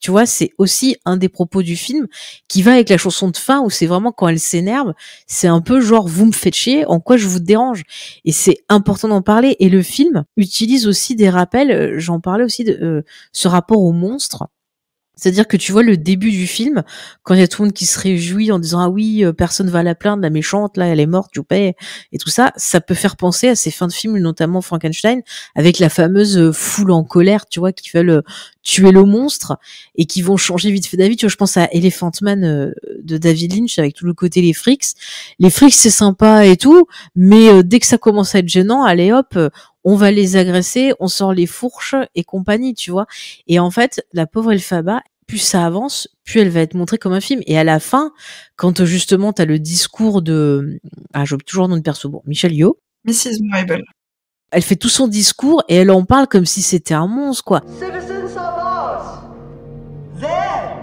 Tu vois, c'est aussi un des propos du film qui va avec la chanson de fin où c'est vraiment quand elle s'énerve, c'est un peu genre vous me faites chier, en quoi je vous dérange? Et c'est important d'en parler. Et le film utilise aussi des rappels, j'en parlais aussi de ce rapport au monstre. C'est-à-dire que tu vois le début du film, quand il y a tout le monde qui se réjouit en disant ah oui, personne va la plaindre, la méchante là, elle est morte, Joupé, et tout ça, ça peut faire penser à ces fins de film, notamment Frankenstein, avec la fameuse foule en colère, tu vois, qui veulent tuer le monstre et qui vont changer vite fait d'avis. Tu vois, je pense à Elephant Man de David Lynch avec tout le côté les frics. Les frics c'est sympa et tout, mais dès que ça commence à être gênant, allez hop. On va les agresser, on sort les fourches et compagnie, tu vois. Et en fait, la pauvre Elphaba, plus ça avance, plus elle va être montrée comme un film. Et à la fin, quand justement t'as le discours de... j'ai toujours le nom de perso, Michelle Yeoh. Mrs. Marble. Elle fait tout son discours et elle en parle comme si c'était un monstre, quoi. Citizens of Oz, there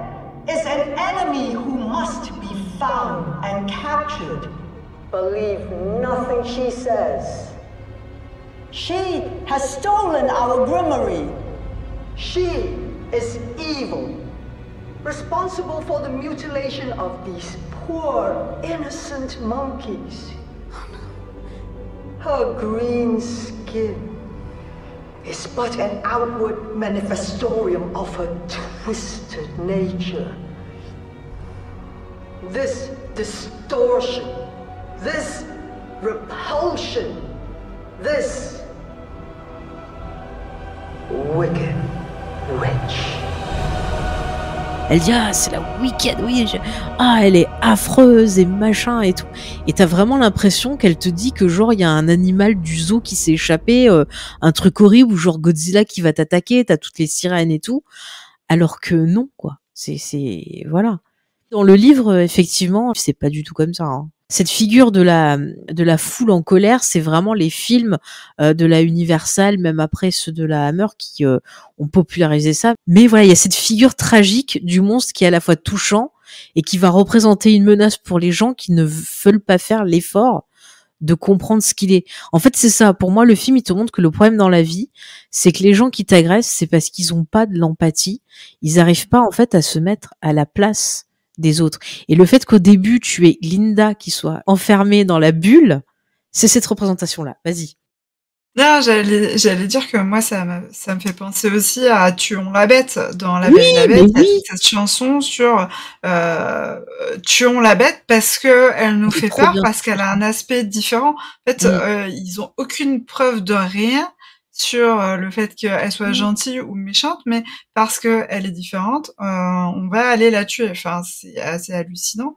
is an enemy who must be found and captured. Believe nothing she says. She has stolen our grimoire. She is evil, responsible for the mutilation of these poor, innocent monkeys. Her green skin is but an outward manifestorium of her twisted nature. this distortion, this repulsion, this wicked witch. Elle dit ah c'est la Wicked Witch, ah elle est affreuse et machin et tout. Et t'as vraiment l'impression qu'elle te dit que genre il y a un animal du zoo qui s'est échappé, un truc horrible ou genre Godzilla qui va t'attaquer, t'as toutes les sirènes et tout. Alors que non quoi, c'est voilà. Dans le livre effectivement c'est pas du tout comme ça. Hein. Cette figure de la foule en colère, c'est vraiment les films de la Universal, même après ceux de la Hammer qui ont popularisé ça. Mais voilà, il y a cette figure tragique du monstre qui est à la fois touchant et qui va représenter une menace pour les gens qui ne veulent pas faire l'effort de comprendre ce qu'il est. En fait, c'est ça. Pour moi, le film, il te montre que le problème dans la vie, c'est que les gens qui t'agressent, c'est parce qu'ils ont pas de l'empathie. Ils arrivent pas, en fait, à se mettre à la place des autres. Et le fait qu'au début, tu aies Linda qui soit enfermée dans la bulle, c'est cette représentation-là. Vas-y. Non, j'allais dire que moi, ça me fait penser aussi à Tuons la bête. Dans La Belle et la Bête, il y a cette chanson sur Tuons la bête parce que elle nous fait peur, parce qu'elle a un aspect différent. En fait, ils ont aucune preuve de rien sur le fait qu'elle soit gentille ou méchante, mais parce que elle est différente, on va aller la tuer. Enfin, c'est assez hallucinant.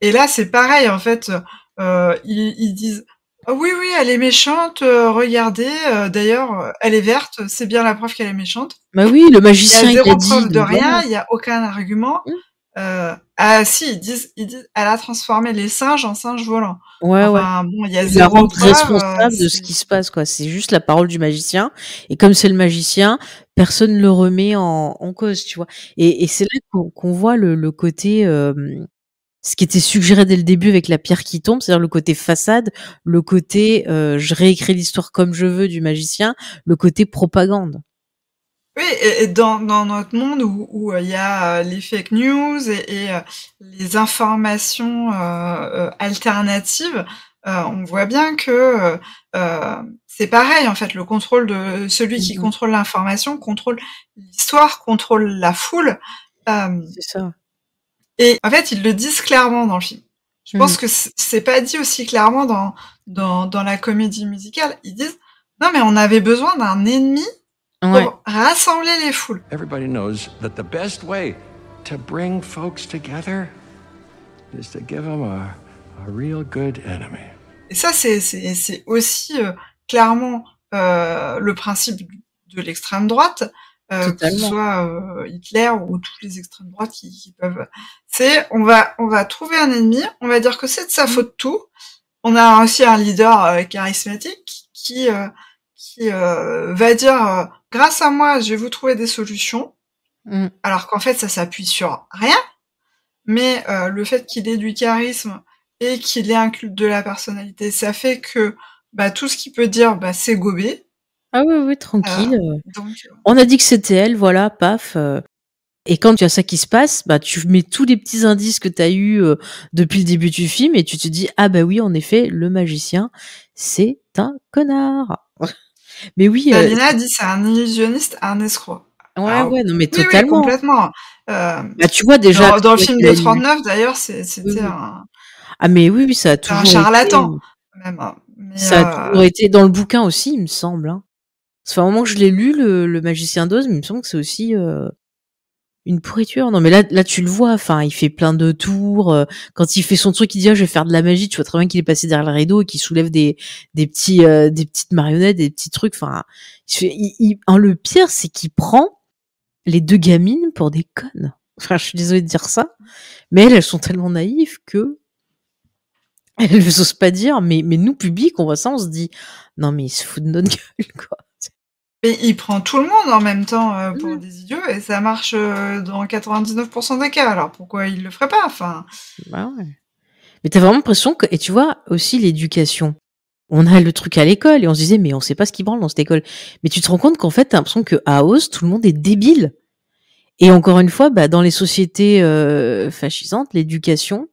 Et là, c'est pareil, en fait. Ils disent oh, oui, elle est méchante, regardez, d'ailleurs, elle est verte, c'est bien la preuve qu'elle est méchante. Bah oui, le magicien, il y a 0 preuve dit, de rien, il y a aucun argument. Ah si, ils disent, elle a transformé les singes en singes volants. Ouais. Bon, il y a la 0 rendre preuve. responsable de ce qui se passe, quoi. C'est juste la parole du magicien. Et comme c'est le magicien, personne ne le remet en cause, tu vois. Et c'est là qu'on voit le côté, ce qui était suggéré dès le début avec la pierre qui tombe, c'est-à-dire le côté façade, le côté je réécris l'histoire comme je veux du magicien, le côté propagande. Oui, et dans notre monde où il y a les fake news et les informations alternatives, on voit bien que c'est pareil en fait. Le contrôle de celui qui contrôle l'information contrôle l'histoire, contrôle la foule. C'est ça. Et en fait, ils le disent clairement dans le film. Je pense que c'est pas dit aussi clairement dans la comédie musicale. Ils disent non mais on avait besoin d'un ennemi pour rassembler les foules. Everybody knows that the best way to bring folks together is to give them a real good enemy. Et ça, c'est aussi clairement le principe de l'extrême droite, que ce soit Hitler ou toutes les extrêmes droites qui peuvent. C'est on va trouver un ennemi, on va dire que c'est de sa faute tout. On a aussi un leader charismatique qui va dire grâce à moi, je vais vous trouver des solutions. Alors qu'en fait, ça s'appuie sur rien. Mais le fait qu'il ait du charisme et qu'il ait un culte de la personnalité, ça fait que tout ce qu'il peut dire, c'est gobé. Ah oui, tranquille. On a dit que c'était elle, voilà, paf. Et quand tu as ça qui se passe, tu mets tous les petits indices que tu as eus depuis le début du film et tu te dis ah bah oui, en effet, le magicien, c'est un connard. Mais oui. Lina dit c'est un illusionniste, un escroc. Ouais, non mais totalement. Oui, complètement. Tu vois déjà dans le film de 39 d'ailleurs, c'était un. Ah mais oui, ça a toujours été un charlatan même. Mais ça a toujours été dans le bouquin aussi, il me semble. Hein. Ça fait un moment que je l'ai lu, le Magicien d'Oz, mais il me semble que c'est aussi une pourriture. Non mais là tu le vois, enfin il fait plein de tours. Quand il fait son truc, il dit je vais faire de la magie. Tu vois très bien qu'il est passé derrière le rideau et qu'il soulève des petites marionnettes, des petits trucs. Enfin, le pire c'est qu'il prend les deux gamines pour des connes. Enfin, je suis désolée de dire ça, mais elles sont tellement naïves que elles n'osent pas dire. Mais nous public, on voit ça, on se dit non mais il se fout de notre gueule quoi. Mais il prend tout le monde en même temps pour des idiots et ça marche dans 99% des cas. Alors pourquoi il le ferait pas? Enfin. Bah ouais. Mais t'as vraiment l'impression que, et tu vois aussi l'éducation. On a le truc à l'école et on se disait mais on sait pas ce qui branle dans cette école. Mais tu te rends compte qu'en fait t'as l'impression que à Oz tout le monde est débile. Et encore une fois, dans les sociétés fascisantes, l'éducation,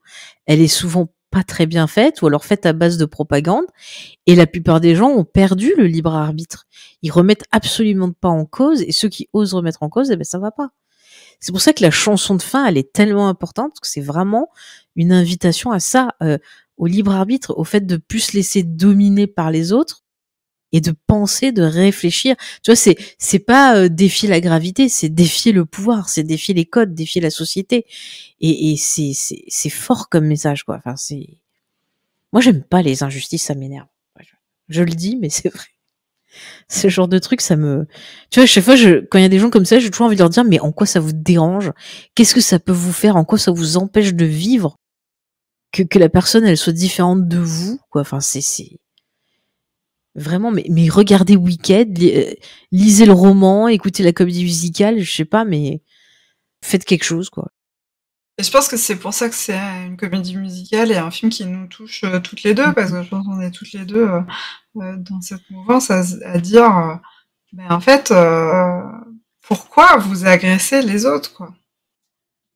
elle est souvent pas très bien faite ou alors faite à base de propagande et la plupart des gens ont perdu le libre arbitre. Ils remettent absolument pas en cause et ceux qui osent remettre en cause, ça va pas. C'est pour ça que la chanson de fin, elle est tellement importante, parce que c'est vraiment une invitation à ça, au libre arbitre, au fait de plus se laisser dominer par les autres et de penser, de réfléchir. Tu vois, c'est pas défier la gravité, c'est défier le pouvoir, c'est défier les codes, défier la société. Et c'est fort comme message, quoi. Enfin, moi, j'aime pas les injustices, ça m'énerve. Je le dis, mais c'est vrai. Ce genre de truc, ça me... Tu vois, à chaque fois, quand il y a des gens comme ça, j'ai toujours envie de leur dire, mais en quoi ça vous dérange? Qu'est-ce que ça peut vous faire? En quoi ça vous empêche de vivre? Que la personne, elle soit différente de vous, quoi. Enfin, c'est vraiment, mais regardez Wicked, lisez le roman, écoutez la comédie musicale, je sais pas, mais faites quelque chose, quoi. Et je pense que c'est pour ça que c'est une comédie musicale et un film qui nous touche toutes les deux, parce que je pense qu'on est toutes les deux dans cette mouvance à dire, ben en fait, pourquoi vous agressez les autres, quoi.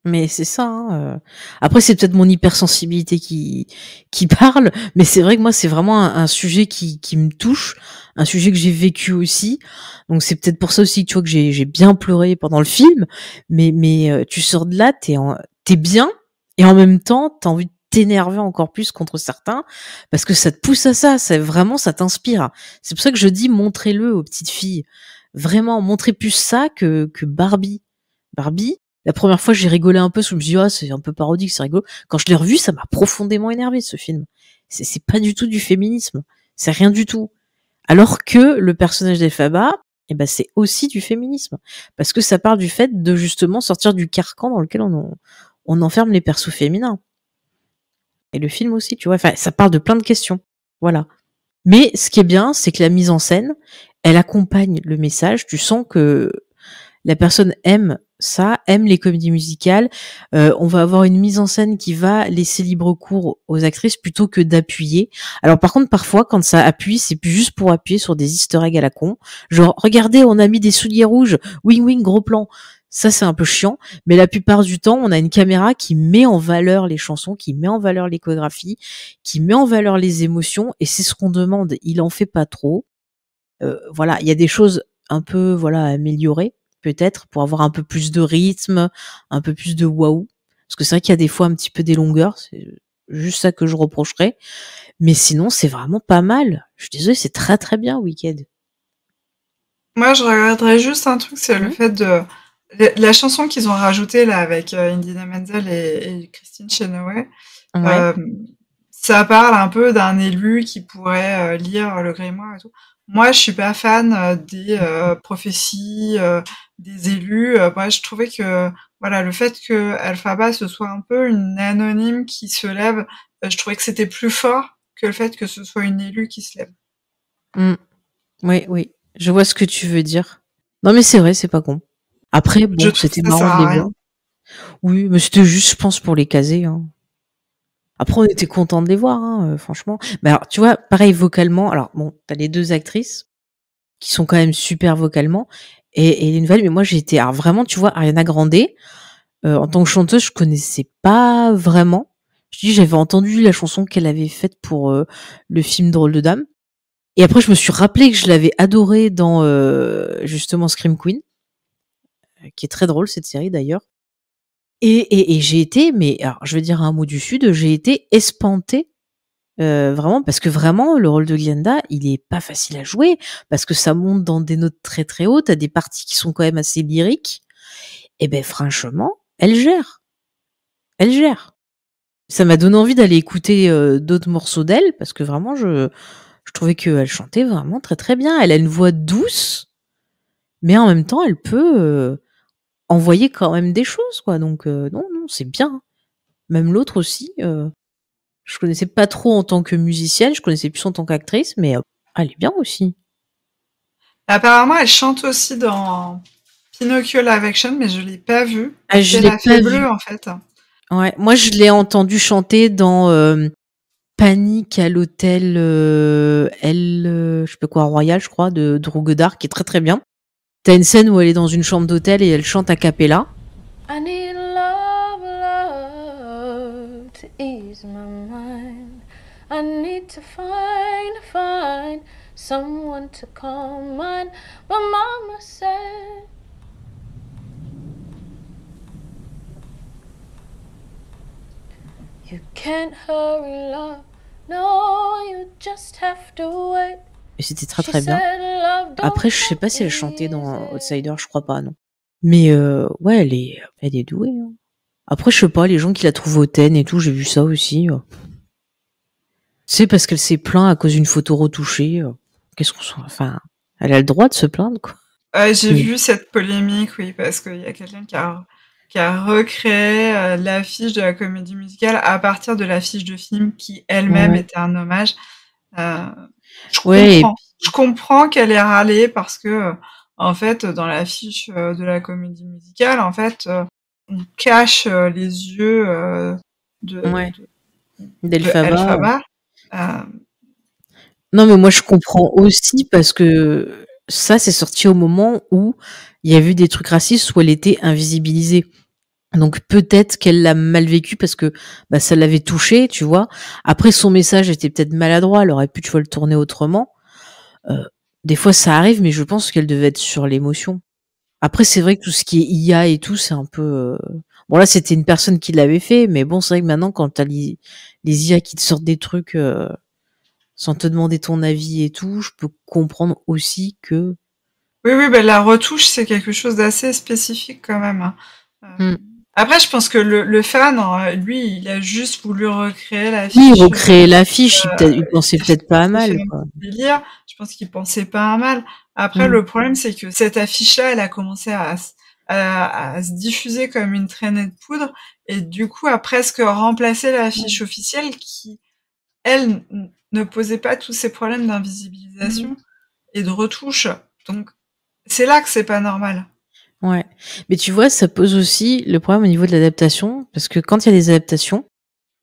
Mais c'est ça. Hein. Après, c'est peut-être mon hypersensibilité qui parle, mais c'est vrai que moi, c'est vraiment un sujet qui me touche, un sujet que j'ai vécu aussi. Donc c'est peut-être pour ça aussi, tu vois, que j'ai bien pleuré pendant le film. Mais tu sors de là, t'es bien, et en même temps, t'as envie de t'énerver encore plus contre certains, parce que ça te pousse à ça. C'est vraiment, ça t'inspire. C'est pour ça que je dis, montrez-le aux petites filles. Vraiment, montrez plus ça que Barbie. Barbie. La première fois, j'ai rigolé un peu, je me suis dit, ah, c'est un peu parodique, c'est rigolo. Quand je l'ai revu, ça m'a profondément énervé, ce film. C'est pas du tout du féminisme. C'est rien du tout. Alors que le personnage d'Elphaba, eh ben, c'est aussi du féminisme. Parce que ça parle du fait de, justement, sortir du carcan dans lequel on enferme les persos féminins. Et le film aussi, tu vois. Enfin, ça parle de plein de questions. Voilà. Mais ce qui est bien, c'est que la mise en scène, elle accompagne le message. Tu sens que la personne aime ça, aime les comédies musicales. On va avoir une mise en scène qui va laisser libre cours aux actrices plutôt que d'appuyer. Alors par contre, parfois, quand ça appuie, c'est plus juste pour appuyer sur des easter eggs à la con. Genre, regardez, on a mis des souliers rouges, wing wing, gros plan. Ça, c'est un peu chiant. Mais la plupart du temps, on a une caméra qui met en valeur les chansons, qui met en valeur les chorégraphies, qui met en valeur les émotions. Et c'est ce qu'on demande. Il en fait pas trop. Voilà, il y a des choses un peu, voilà, améliorées, peut-être, pour avoir un peu plus de rythme, un peu plus de waouh. Parce que c'est vrai qu'il y a des fois un petit peu des longueurs, c'est juste ça que je reprocherais. Mais sinon, c'est vraiment pas mal. Je suis désolée, c'est très très bien, Wicked. Moi, je regretterais juste un truc, c'est le fait de... La chanson qu'ils ont rajoutée, là, avec Idina Menzel et Christine Chenoweth, Ouais. ça parle un peu d'un élu qui pourrait lire le grimoire et tout. Moi, je suis pas fan des prophéties des élus. Moi, je trouvais que voilà, le fait que Elphaba ce soit un peu une anonyme qui se lève, je trouvais que c'était plus fort que le fait que ce soit une élue qui se lève. Oui, oui, je vois ce que tu veux dire. Non, mais c'est vrai, c'est pas con. Après, bon, c'était marrant de les voir. Oui, mais c'était juste, je pense, pour les caser. Hein. Après, on était contents de les voir, hein, franchement. Mais alors, tu vois, pareil, vocalement, alors bon, t'as les deux actrices qui sont quand même super vocalement, et les nouvelles, mais moi, j'ai été, alors vraiment, tu vois, Ariana Grande, en tant que chanteuse, je connaissais pas vraiment. Je dis, j'avais entendu la chanson qu'elle avait faite pour le film Drôle de Dame. Et après, je me suis rappelé que je l'avais adorée dans, justement, Scream Queen, qui est très drôle, cette série, d'ailleurs. Et j'ai été, mais alors, je vais dire un mot du Sud, j'ai été espantée, vraiment, parce que vraiment, le rôle de Glenda, il est pas facile à jouer, parce que ça monte dans des notes très très hautes, t'as des parties qui sont quand même assez lyriques. Et ben, franchement, elle gère. Elle gère. Ça m'a donné envie d'aller écouter d'autres morceaux d'elle, parce que vraiment, je trouvais qu'elle chantait vraiment très très bien. Elle a une voix douce, mais en même temps, elle peut envoyer quand même des choses, quoi. Donc, non, c'est bien. Même l'autre aussi, je connaissais pas trop en tant que musicienne, je connaissais plus en tant qu'actrice, mais elle est bien aussi. Apparemment, elle chante aussi dans Pinocchio Live Action, mais je l'ai pas vue. Ah, je l'ai l'ai pas bleue, vue. en fait. Ouais, moi je l'ai entendu chanter dans Panique à l'hôtel je sais pas quoi, Royal, je crois, de Drew Goddard, qui est très très bien. T'as une scène où elle est dans une chambre d'hôtel et elle chante a cappella. I need love, love to ease my mind. I need to find someone to call mine. My mama said You can't hurry love, no, you just have to wait. Et c'était très She très bien. said love don't Après, je sais pas si elle chantait dans Outsider, je crois pas, non. Mais ouais, elle est douée. Hein. Après, je sais pas, les gens qui la trouvent hautaine et tout, j'ai vu ça aussi. C'est parce qu'elle s'est plainte à cause d'une photo retouchée. Qu'est-ce qu'on soit... Enfin, elle a le droit de se plaindre, quoi. J'ai vu cette polémique, oui, parce qu'il y a quelqu'un qui a recréé l'affiche de la comédie musicale à partir de l'affiche de film qui elle-même Ouais. était un hommage. Ouais, Je comprends qu'elle ait râlé parce que, en fait, dans l'affiche de la comédie musicale, en fait, on cache les yeux ouais. de d'Elphaba. Elphaba. Non, mais moi, je comprends aussi parce que ça, c'est sorti au moment où il y a eu des trucs racistes où elle était invisibilisée. Donc peut-être qu'elle l'a mal vécu parce que bah, ça l'avait touchée, tu vois. Après, son message était peut-être maladroit, elle aurait pu, tu vois, le tourner autrement. Des fois, ça arrive, mais je pense qu'elle devait être sur l'émotion. Après, c'est vrai que tout ce qui est IA et tout, c'est un peu... Bon, là, c'était une personne qui l'avait fait, mais bon, c'est vrai que maintenant, quand t'as les IA qui te sortent des trucs sans te demander ton avis et tout, je peux comprendre aussi que... Oui, bah, la retouche, c'est quelque chose d'assez spécifique quand même. Hein. Après, je pense que le fan, lui, il a juste voulu recréer l'affiche. Oui, recréer l'affiche, il pensait peut-être pas à mal, quoi. Délire. Je pense qu'il pensait pas à mal. Après, le problème, c'est que cette affiche-là, elle a commencé à se diffuser comme une traînée de poudre, et du coup, a presque remplacé l'affiche officielle qui, elle, ne posait pas tous ces problèmes d'invisibilisation et de retouche. Donc, c'est là que c'est pas normal. Ouais. Mais tu vois, ça pose aussi le problème au niveau de l'adaptation, parce que quand il y a des adaptations,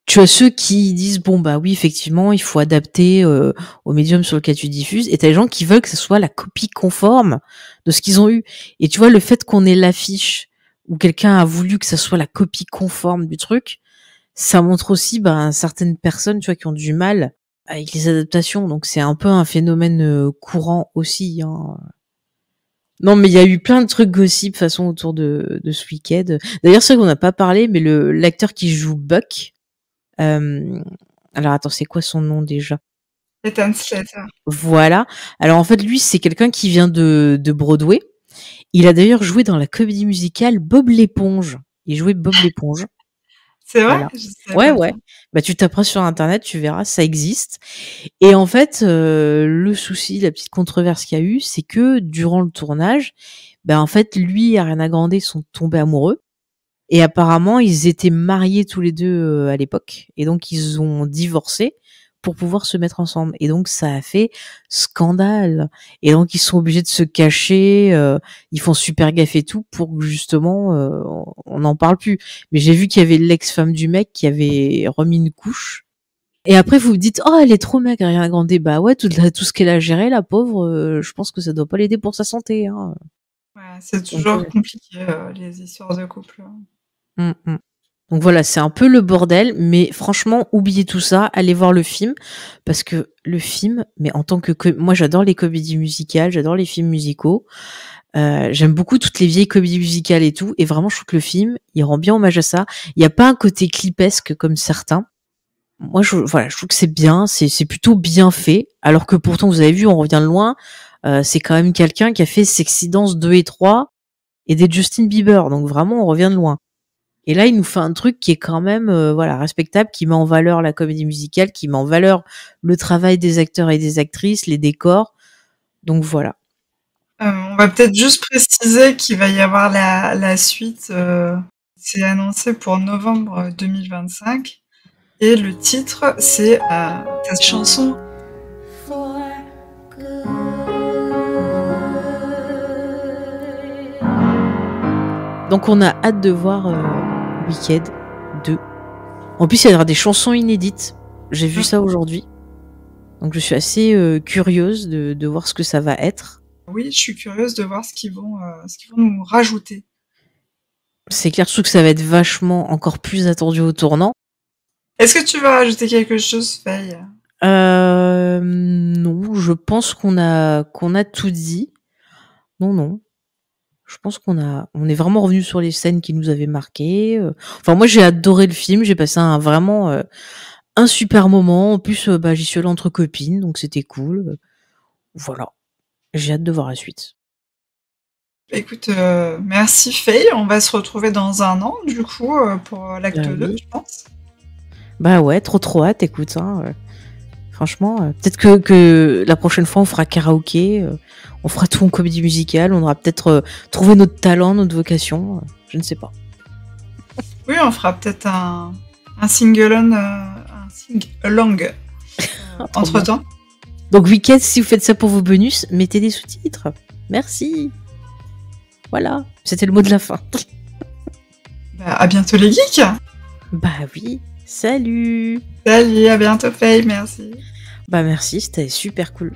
tu as ceux qui disent, bon, bah oui, effectivement, il faut adapter au médium sur lequel tu diffuses, et t'as les gens qui veulent que ce soit la copie conforme de ce qu'ils ont eu. Et tu vois, le fait qu'on ait l'affiche, où quelqu'un a voulu que ça soit la copie conforme du truc, ça montre aussi certaines personnes, tu vois, qui ont du mal avec les adaptations. Donc c'est un peu un phénomène courant aussi, hein. Non, mais il y a eu plein de trucs gossip façon autour de ce week-end. D'ailleurs, c'est vrai qu'on n'a pas parlé, mais l'acteur qui joue Buck, alors attends, c'est quoi son nom déjà? Ethan Slater. Voilà. Alors en fait, lui, c'est quelqu'un qui vient de Broadway. Il a d'ailleurs joué dans la comédie musicale Bob l'éponge. Il jouait Bob l'éponge. C'est vrai? Voilà. Ouais, ouais. Bah tu taperas sur internet, tu verras, ça existe. Et en fait, le souci, la petite controverse qu'il y a eu, c'est que durant le tournage, en fait, lui et Ariana Grande sont tombés amoureux. Et apparemment, ils étaient mariés tous les deux à l'époque. Et donc, ils ont divorcé pour pouvoir se mettre ensemble. Et donc, ça a fait scandale. Et donc, ils sont obligés de se cacher. Ils font super gaffe et tout pour que, justement, on n'en parle plus. Mais j'ai vu qu'il y avait l'ex-femme du mec qui avait remis une couche. Et après, vous vous dites, oh, elle est trop maigre, Ariana Grande. Bah ouais, tout ce qu'elle a géré, la pauvre, je pense que ça doit pas l'aider pour sa santé. Hein. Ouais, c'est toujours compliqué, les histoires de couple. Donc voilà, c'est un peu le bordel, mais franchement, oubliez tout ça, allez voir le film, parce que le film, mais en tant que moi j'adore les comédies musicales, j'adore les films musicaux, j'aime beaucoup toutes les vieilles comédies musicales et tout, et vraiment je trouve que le film, il rend bien hommage à ça. Il n'y a pas un côté clipesque comme certains. Moi, je trouve que c'est bien, c'est plutôt bien fait, alors que pourtant, vous avez vu, on revient de loin, c'est quand même quelqu'un qui a fait Sexy Dance 2 et 3 et des Justin Bieber, donc vraiment, on revient de loin. Et là, il nous fait un truc qui est quand même respectable, qui met en valeur la comédie musicale, qui met en valeur le travail des acteurs et des actrices, les décors. Donc voilà. On va peut-être juste préciser qu'il va y avoir la suite. C'est annoncé pour novembre 2025. Et le titre, c'est cette chanson. Donc on a hâte de voir Wicked 2. En plus, il y aura des chansons inédites. J'ai vu ça aujourd'hui. Donc je suis assez curieuse de voir ce que ça va être. Oui, je suis curieuse de voir ce qu'ils vont nous rajouter. C'est clair, surtout que ça va être vachement encore plus attendu au tournant. Est-ce que tu veux rajouter quelque chose, Faye ? Non, je pense qu'on a tout dit. Non. Je pense on est vraiment revenu sur les scènes qui nous avaient marqué. Enfin, moi, j'ai adoré le film. J'ai passé vraiment un super moment. En plus, j'y suis allée entre copines, donc c'était cool. Voilà. J'ai hâte de voir la suite. Écoute, merci Faye. On va se retrouver dans un an, du coup, pour l'acte 2, oui. je pense. Bah ouais, trop hâte, écoute. Franchement, peut-être que la prochaine fois, on fera karaoké, on fera tout en comédie musicale, on aura peut-être trouvé notre talent, notre vocation, je ne sais pas. Oui, on fera peut-être un sing-along entre-temps. Donc, Wicked, si vous faites ça pour vos bonus, mettez des sous-titres. Merci. Voilà, c'était le mot de la fin. Bah, à bientôt les geeks. Bah oui, salut. Salut, à bientôt Faye, merci. Bah merci, c'était super cool.